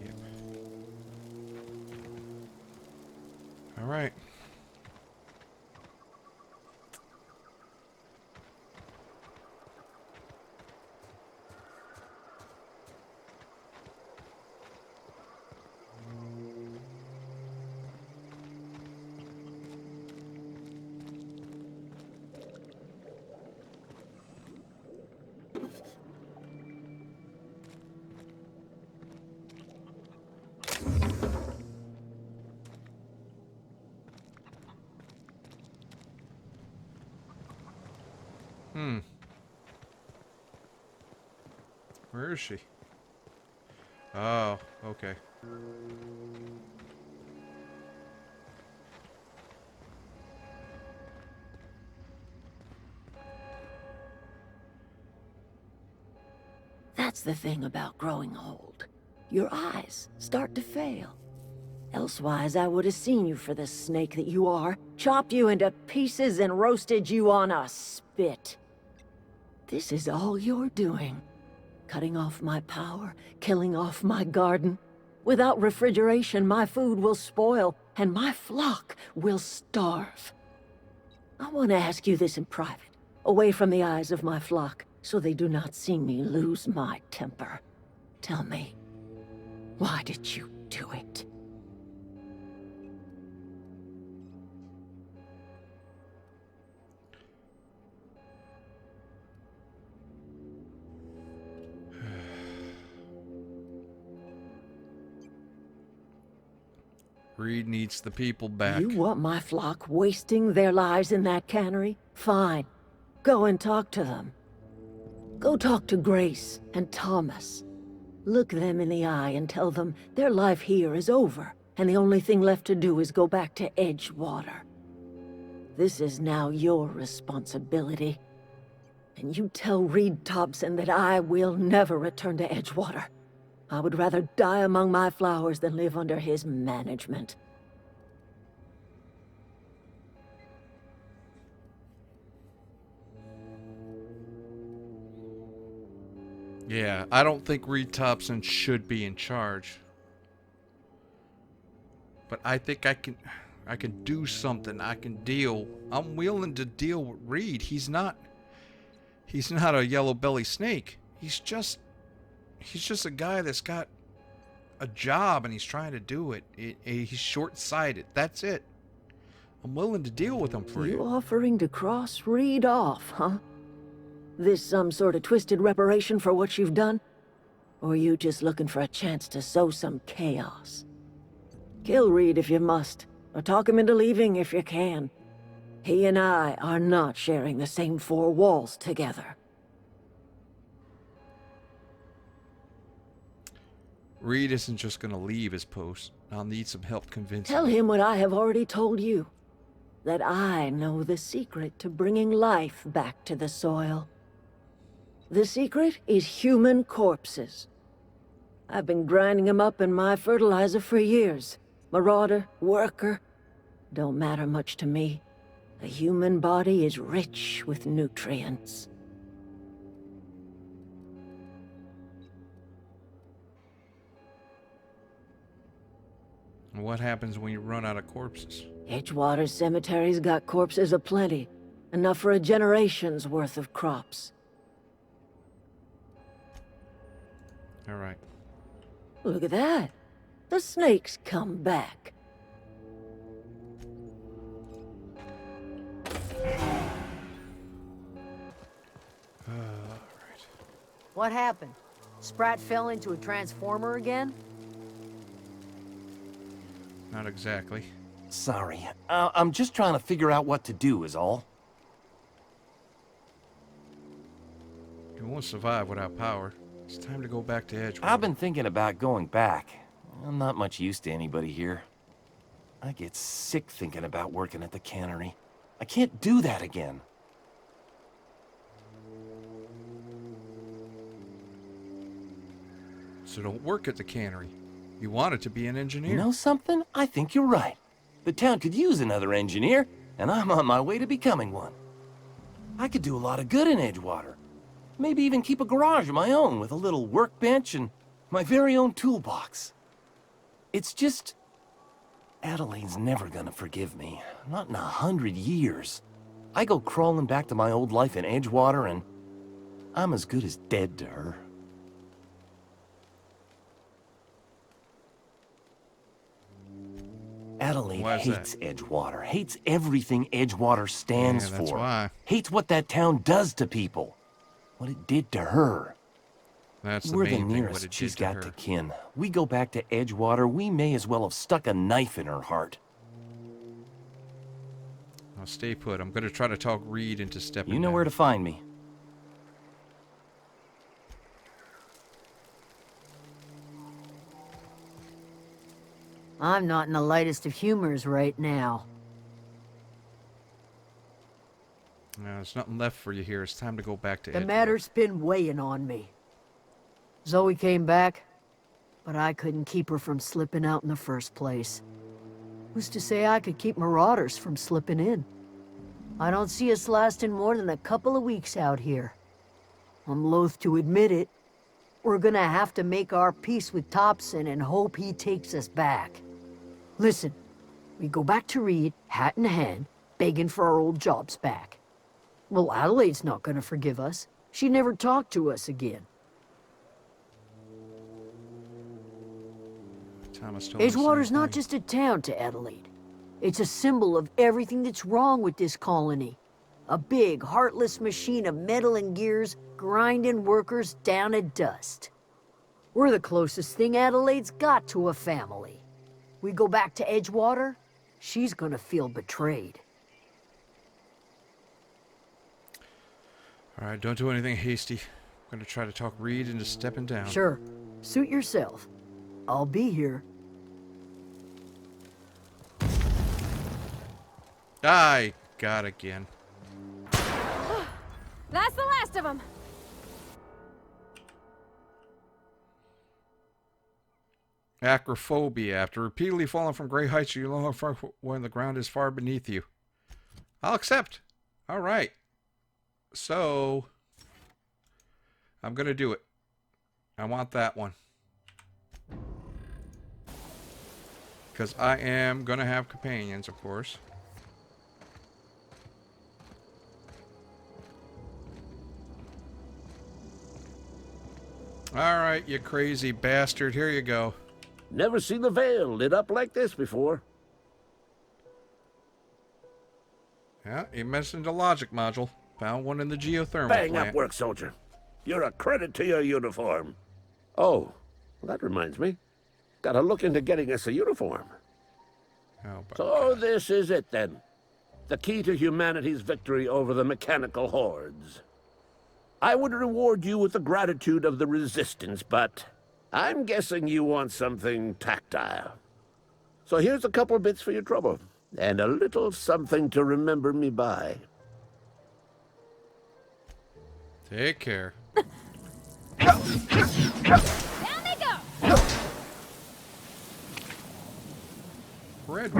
Yep. All right. Where is she? Oh, okay. That's the thing about growing old. Your eyes start to fail. Elsewise, I would have seen you for the snake that you are, chopped you into pieces and roasted you on a spit. This is all you're doing. cutting off my power, killing off my garden. Without refrigeration, my food will spoil, and my flock will starve. I want to ask you this in private, away from the eyes of my flock, so they do not see me lose my temper. Tell me, why did you do it? Reed needs the people back. You want my flock wasting their lives in that cannery? Fine. Go and talk to them. Go talk to Grace and Thomas. Look them in the eye and tell them their life here is over, and the only thing left to do is go back to Edgewater. This is now your responsibility. And you tell Reed Thompson that I will never return to Edgewater. I would rather die among my flowers than live under his management. Yeah, I don't think Reed Thompson should be in charge. But I think I can do something. I can deal. I'm willing to deal with Reed. He's not a yellow belly snake. He's just a guy that's got a job and he's trying to do it. He's short-sighted. That's it. I'm willing to deal with him for you. You offering to cross Reed off, huh? This some sort of twisted reparation for what you've done? Or you just looking for a chance to sow some chaos? Kill Reed if you must, or talk him into leaving if you can. He and I are not sharing the same four walls together. Reed isn't just going to leave his post. I'll need some help convincing Tell him what I have already told you. That I know the secret to bringing life back to the soil. The secret is human corpses. I've been grinding them up in my fertilizer for years. Marauder, worker, don't matter much to me. The human body is rich with nutrients. What happens when you run out of corpses? Edgewater Cemetery's got corpses aplenty. Enough for a generation's worth of crops. All right. Look at that. The snakes come back. What happened? Sprat fell into a transformer again? Not exactly. Sorry. I'm just trying to figure out what to do is all. You won't survive without power. It's time to go back to Edgewater. I've been thinking about going back. I'm not much use to anybody here. I get sick thinking about working at the cannery. I can't do that again. So don't work at the cannery. You wanted to be an engineer. You know something? I think you're right. The town could use another engineer, and I'm on my way to becoming one. I could do a lot of good in Edgewater. Maybe even keep a garage of my own with a little workbench and my very own toolbox. It's just... Adelaide's never gonna forgive me. Not in 100 years. I go crawling back to my old life in Edgewater, and I'm as good as dead to her. Adelaide hates Edgewater, hates everything Edgewater stands that's for. why. Hates what that town does to people. What it did to her. That's the We're main the thing, what nearest it she's did to got her. to kin. We go back to Edgewater, we may as well have stuck a knife in her heart. I'll stay put. I'm going to try to talk Reed into stepping You know down. where to find me. I'm not in the lightest of humors right now. No, there's nothing left for you here. It's time to go back to The Edgewater. matter's been weighing on me. Zoe came back, but I couldn't keep her from slipping out in the first place. Who's to say I could keep marauders from slipping in? I don't see us lasting more than a couple of weeks out here. I'm loath to admit it, we're gonna have to make our peace with Thompson and hope he takes us back. Listen, we go back to Reed, hat in hand, begging for our old jobs back. Well, Adelaide's not gonna forgive us. She never talked to us again. Edgewater's not just a town to Adelaide. It's a symbol of everything that's wrong with this colony. A big, heartless machine of metal and gears grinding workers down to dust. We're the closest thing Adelaide's got to a family. We go back to Edgewater, she's gonna feel betrayed. Alright, don't do anything hasty. I'm gonna try to talk Reed into stepping down. Sure. Suit yourself. I'll be here. I got again. That's the last of them. Acrophobia. After repeatedly falling from great heights, you long for when the ground is far beneath you. I'll accept. All right. So, I'm going to do it. I want that one. Because I am going to have companions, of course. Alright, you crazy bastard. Here you go. Never seen the Veil lit up like this before. Yeah, you mentioned the logic module. Found one in the geothermal Bang plant. up work, soldier. You're a credit to your uniform. Oh, well, that reminds me. Gotta look into getting us a uniform. Oh, so this is it, then. The key to humanity's victory over the mechanical hordes. I would reward you with the gratitude of the Resistance, but I'm guessing you want something tactile. So here's a couple bits for your trouble, and a little something to remember me by. Take care. Down they go. Red.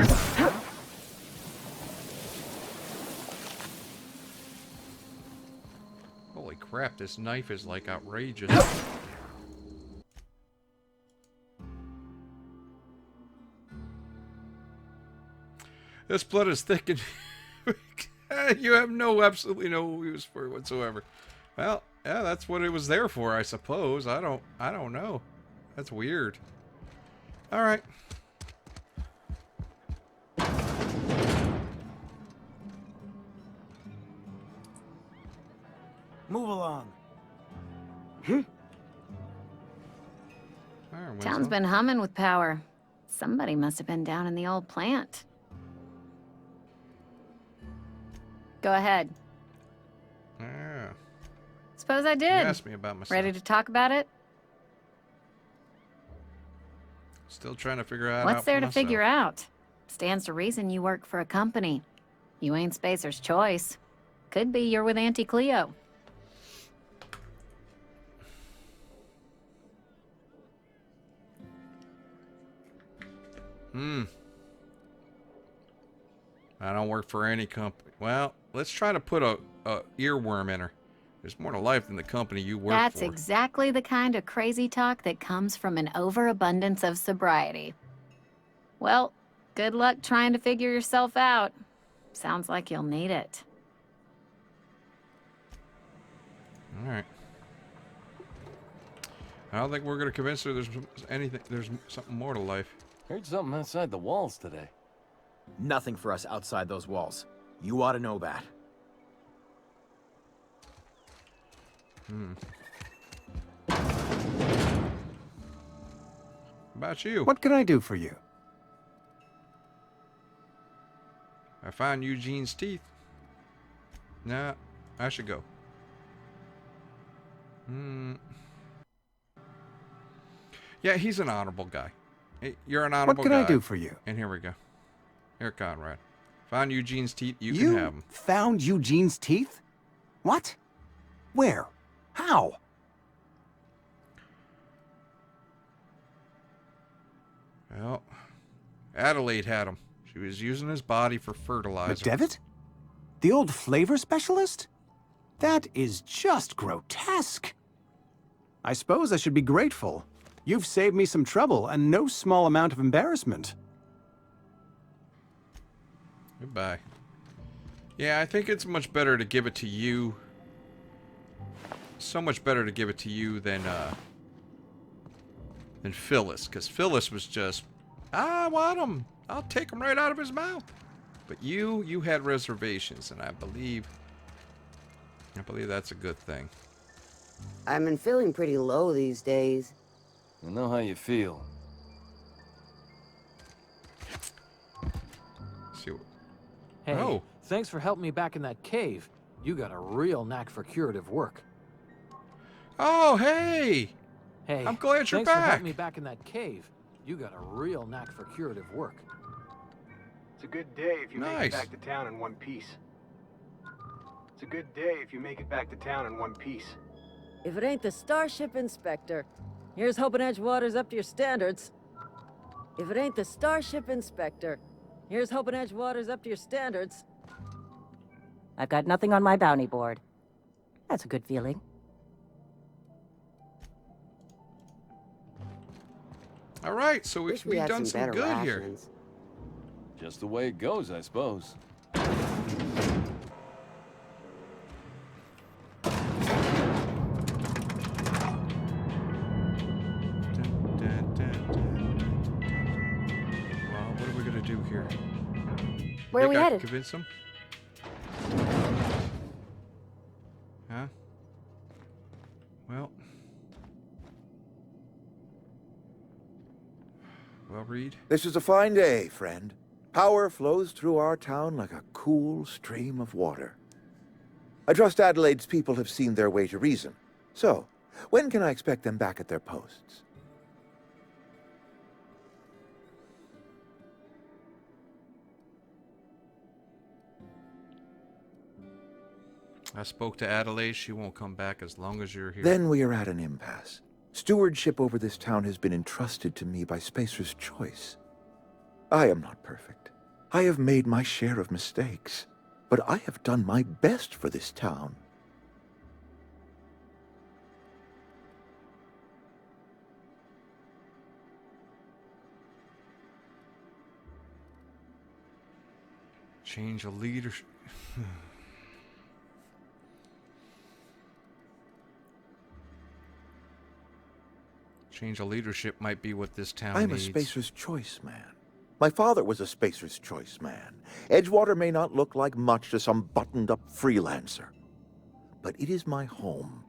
Holy crap, this knife is like outrageous. This blood is thick and you have absolutely no use for it whatsoever. Well, yeah, that's what it was there for, I suppose. I don't know. That's weird. All right. Move along. Town's been humming with power. Somebody must have been down in the old plant. Go ahead. Yeah. Suppose I did. You asked me about myself. Ready to talk about it? Still trying to figure out. What's there to figure out? Stands to reason you work for a company. You ain't Spacer's choice. Could be you're with Auntie Cleo. I don't work for any company. Well, let's try to put a earworm in her. There's more to life than the company you work for. That's exactly the kind of crazy talk that comes from an overabundance of sobriety. Well, good luck trying to figure yourself out. Sounds like you'll need it. All right. I don't think we're going to convince her there's something more to life. Heard something outside the walls today. Nothing for us outside those walls. You ought to know that. How about you? What can I do for you? I found Eugene's teeth. Nah, I should go. Yeah, he's an honorable guy. Hey, you're an honorable guy. What can I do for you? And here we go. Here, Conrad. Found Eugene's teeth. You can have them. Found Eugene's teeth? What? Where? How? Well, Adelaide had him. She was using his body for fertilizer. McDevitt? The old flavor specialist? That is just grotesque. I suppose I should be grateful. You've saved me some trouble and no small amount of embarrassment. Goodbye. Yeah, I think it's much better to give it to you. So much better to give it to you than Phyllis, because Phyllis was just, I want him. I'll take him right out of his mouth. But you had reservations, and I believe that's a good thing. I've been feeling pretty low these days. I know how you feel. See what? Hey, Oh. thanks for helping me back in that cave. You got a real knack for curative work. Oh, hey! Hey, I'm glad you're thanks for back. helping me back in that cave. You got a real knack for curative work. It's a good day if you make Nice. it back to town in one piece. It's a good day if you make it back to town in one piece. If it ain't the Starship Inspector, here's hoping Edgewater's up to your standards. If it ain't the Starship Inspector, here's hoping Edgewater's up to your standards. I've got nothing on my bounty board. That's a good feeling. All right, so Wish we we've had done some some better good here. rations. Just the way it goes, I suppose. Well, what are we gonna do here? Where are we Think I headed? Convince him? Huh? Well, Reed. This is a fine day, friend. Power flows through our town like a cool stream of water. I trust Adelaide's people have seen their way to reason. So, when can I expect them back at their posts? I spoke to Adelaide. She won't come back as long as you're here. Then we are at an impasse. Stewardship over this town has been entrusted to me by Spacer's Choice. I am not perfect. I have made my share of mistakes, but I have done my best for this town. Change of leadership. Change of leadership might be what this town I'm needs. a Spacer's Choice man. My father was a Spacer's Choice man. Edgewater may not look like much to some buttoned-up freelancer, but it is my home.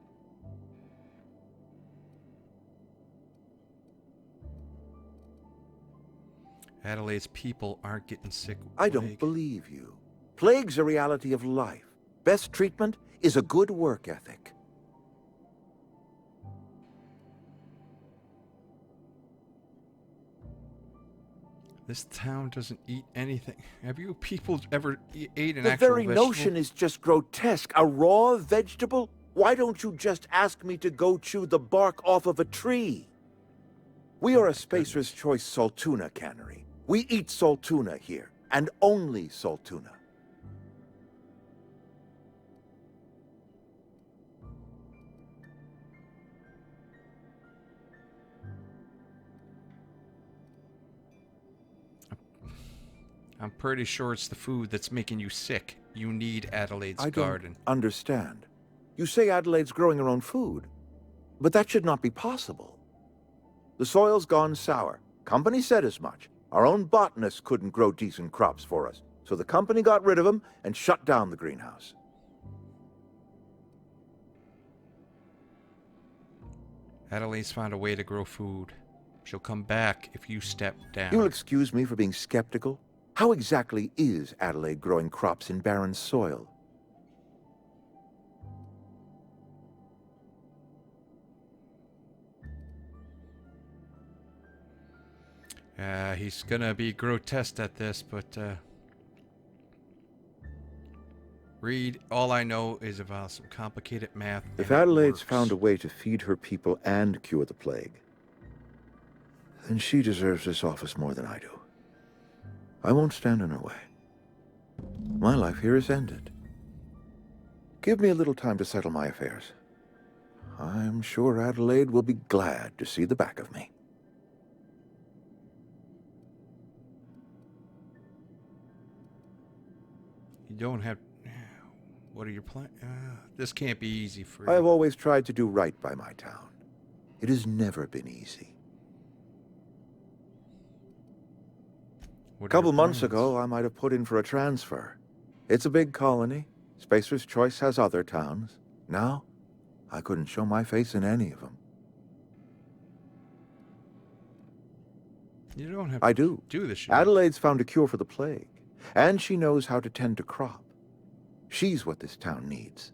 Adelaide's people aren't getting sick with I plague. don't believe you. Plague's a reality of life. Best treatment is a good work ethic. This town doesn't eat anything. Have you people ever ate an The actual very vegetable? notion is just grotesque. A raw vegetable? Why don't you just ask me to go chew the bark off of a tree? We are a Spacer's Choice Saltuna cannery. We eat Saltuna here, and only Saltuna. I'm pretty sure it's the food that's making you sick. You need Adelaide's I garden. don't understand. You say Adelaide's growing her own food, but that should not be possible. The soil's gone sour. Company said as much. Our own botanists couldn't grow decent crops for us, so the company got rid of them and shut down the greenhouse. Adelaide's found a way to grow food. She'll come back if you step down. You'll excuse me for being skeptical. How exactly is Adelaide growing crops in barren soil? He's gonna be grotesque at this, but Reed, all I know is about some complicated math. If and it Adelaide's works. found a way to feed her people and cure the plague, then she deserves this office more than I do. I won't stand in her way. My life here is ended. Give me a little time to settle my affairs. I'm sure Adelaide will be glad to see the back of me. You don't have... What are your plans? This can't be easy for you. I have always tried to do right by my town. It has never been easy. A couple months ago, I might have put in for a transfer. It's a big colony. Spacer's Choice has other towns. Now, I couldn't show my face in any of them. You don't have I to do this shit. Adelaide's found a cure for the plague, and she knows how to tend to crop. She's what this town needs.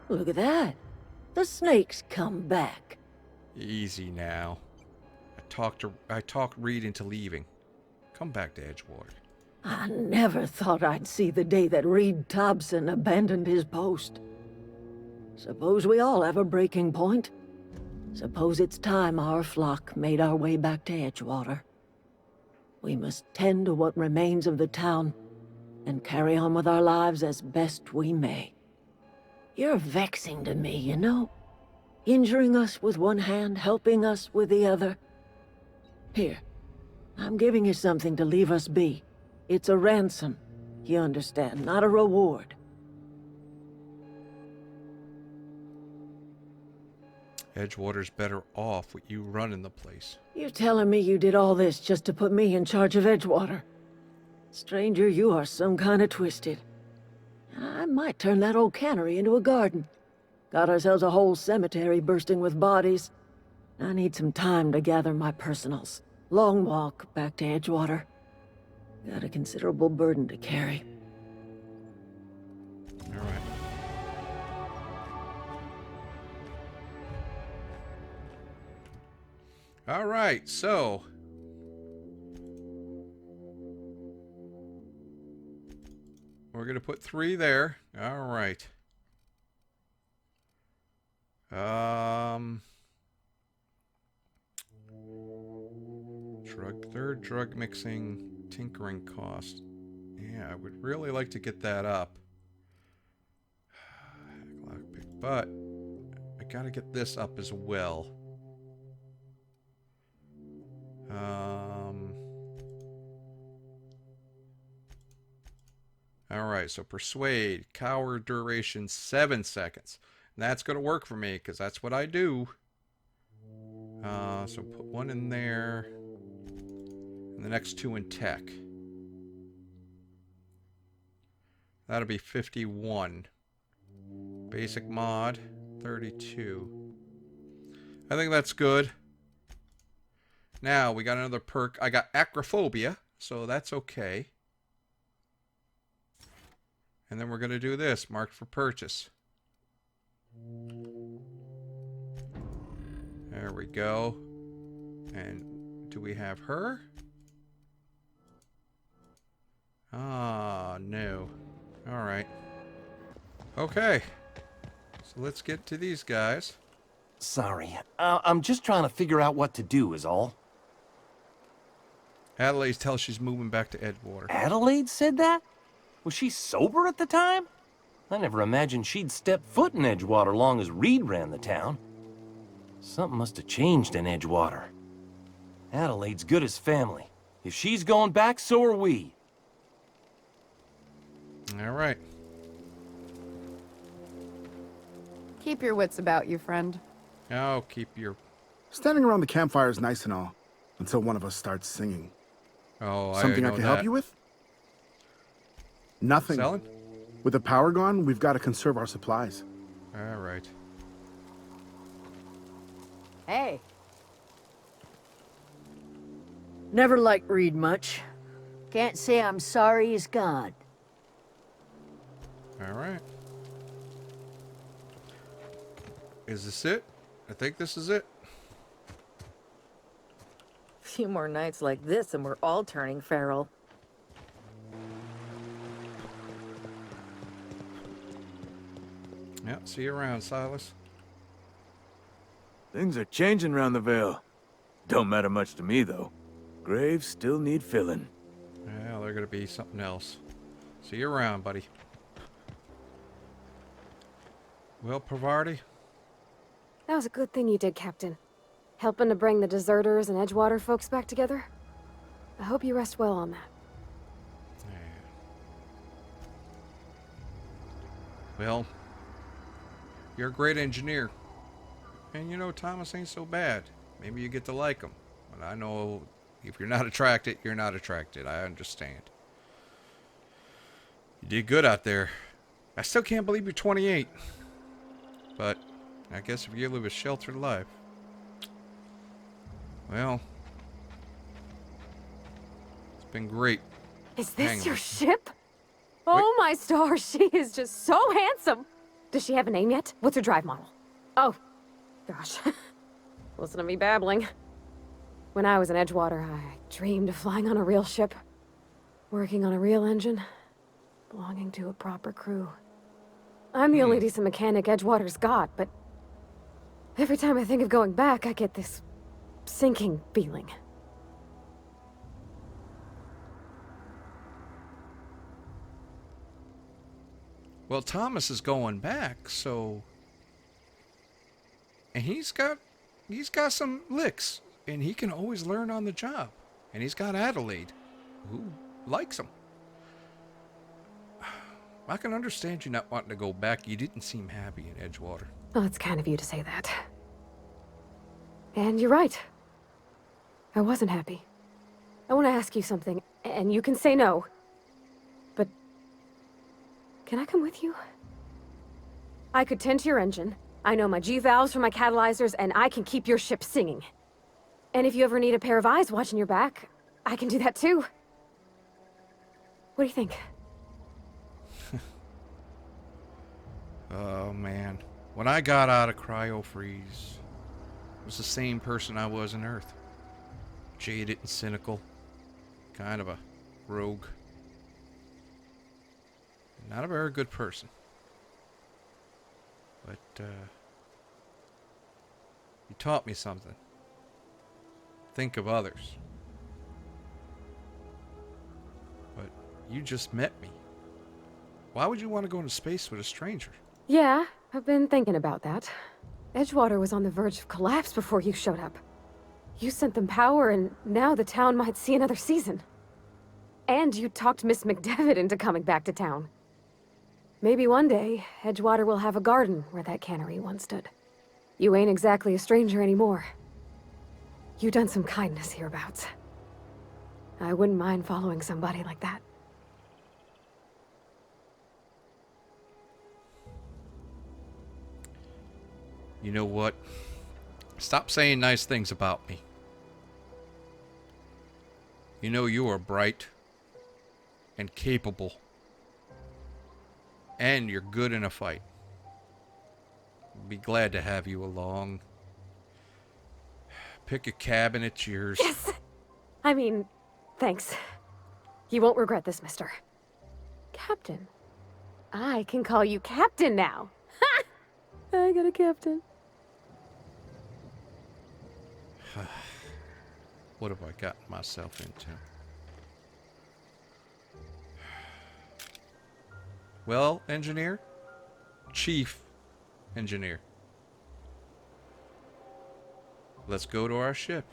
Look at that. The snake's come back. Easy now. I talked Reed into leaving. Come back to Edgewater. I never thought I'd see the day that Reed Thompson abandoned his post. Suppose we all have a breaking point. Suppose it's time our flock made our way back to Edgewater. We must tend to what remains of the town and carry on with our lives as best we may. You're vexing to me, you know? Injuring us with one hand, helping us with the other. Here, I'm giving you something to leave us be. It's a ransom, you understand, not a reward. Edgewater's better off with you running the place. You're telling me you did all this just to put me in charge of Edgewater? Stranger, you are some kind of twisted. I might turn that old cannery into a garden. Got ourselves a whole cemetery bursting with bodies. I need some time to gather my personals. Long walk back to Edgewater. Got a considerable burden to carry. All right. All right, so we're gonna put 3 there. All right. Drug mixing, tinkering cost. Yeah, I would really like to get that up. But I gotta get this up as well. Alright, so persuade, cower duration 7 seconds. And that's going to work for me, because that's what I do. So put 1 in there, and the next 2 in tech. That'll be 51. Basic mod, 32. I think that's good. Now, we got another perk. I got acrophobia, so that's okay. And then we're going to do this, marked for purchase. There we go. And do we have her? Ah, no. Alright. Okay. So let's get to these guys. Sorry. I'm just trying to figure out what to do is all. Adelaide tells she's moving back to Edgewater. Adelaide said that? Was she sober at the time? I never imagined she'd step foot in Edgewater long as Reed ran the town. Something must have changed in Edgewater. Adelaide's good as family. If she's going back, so are we. All right. Keep your wits about you, friend. Oh, keep your... Standing around the campfire is nice and all, until one of us starts singing. Oh, Something I can help you with? Nothing. Selling? With the power gone, we've got to conserve our supplies. All right. Hey. Never liked Reed much. Can't say I'm sorry he's gone. All right. Is this it? I think this is it. Few more nights like this and we're all turning feral. Yeah, see you around, Silas. Things are changing round the Vale. Don't matter much to me, though. Graves still need filling. Well, they're gonna be something else. See you around, buddy. Well, Parvati? That was a good thing you did, Captain. Helping to bring the deserters and Edgewater folks back together. I hope you rest well on that. Well, you're a great engineer. And you know, Thomas ain't so bad. Maybe you get to like him. But I know if you're not attracted, you're not attracted. I understand. You did good out there. I still can't believe you're 28. But I guess if you live a sheltered life. Well, it's been great. Is this your ship? Oh my stars, she is just so handsome. Does she have a name yet? What's her drive model? Oh, gosh. Listen to me babbling. When I was in Edgewater, I dreamed of flying on a real ship, working on a real engine, belonging to a proper crew. I'm the only decent mechanic Edgewater's got, but every time I think of going back, I get this sinking feeling. Well, Thomas is going back, so... And he's got some licks, and he can always learn on the job. And he's got Adelaide, who likes him. I can understand you not wanting to go back. You didn't seem happy in Edgewater. Well, it's kind of you to say that. And you're right. I wasn't happy. I want to ask you something, and you can say no. But can I come with you? I could tend to your engine. I know my G-valves from my catalyzers, and I can keep your ship singing. And if you ever need a pair of eyes watching your back, I can do that too. What do you think? Oh, man. When I got out of cryo-freeze, I was the same person I was on Earth. Jaded and cynical. Kind of a rogue. Not a very good person. But, you taught me something. Think of others. But you just met me. Why would you want to go into space with a stranger? Yeah, I've been thinking about that. Edgewater was on the verge of collapse before you showed up. You sent them power, and now the town might see another season. And you talked Miss McDevitt into coming back to town. Maybe one day, Edgewater will have a garden where that cannery once stood. You ain't exactly a stranger anymore. You've done some kindness hereabouts. I wouldn't mind following somebody like that. You know what? Stop saying nice things about me. You know you are bright and capable. And you're good in a fight. I'd be glad to have you along. Pick a cabin, it's yours. Yes! I mean, thanks. You won't regret this, mister. Captain. I can call you Captain now. Ha! I got a captain. What have I gotten myself into? Well, engineer? Chief engineer. Let's go to our ship.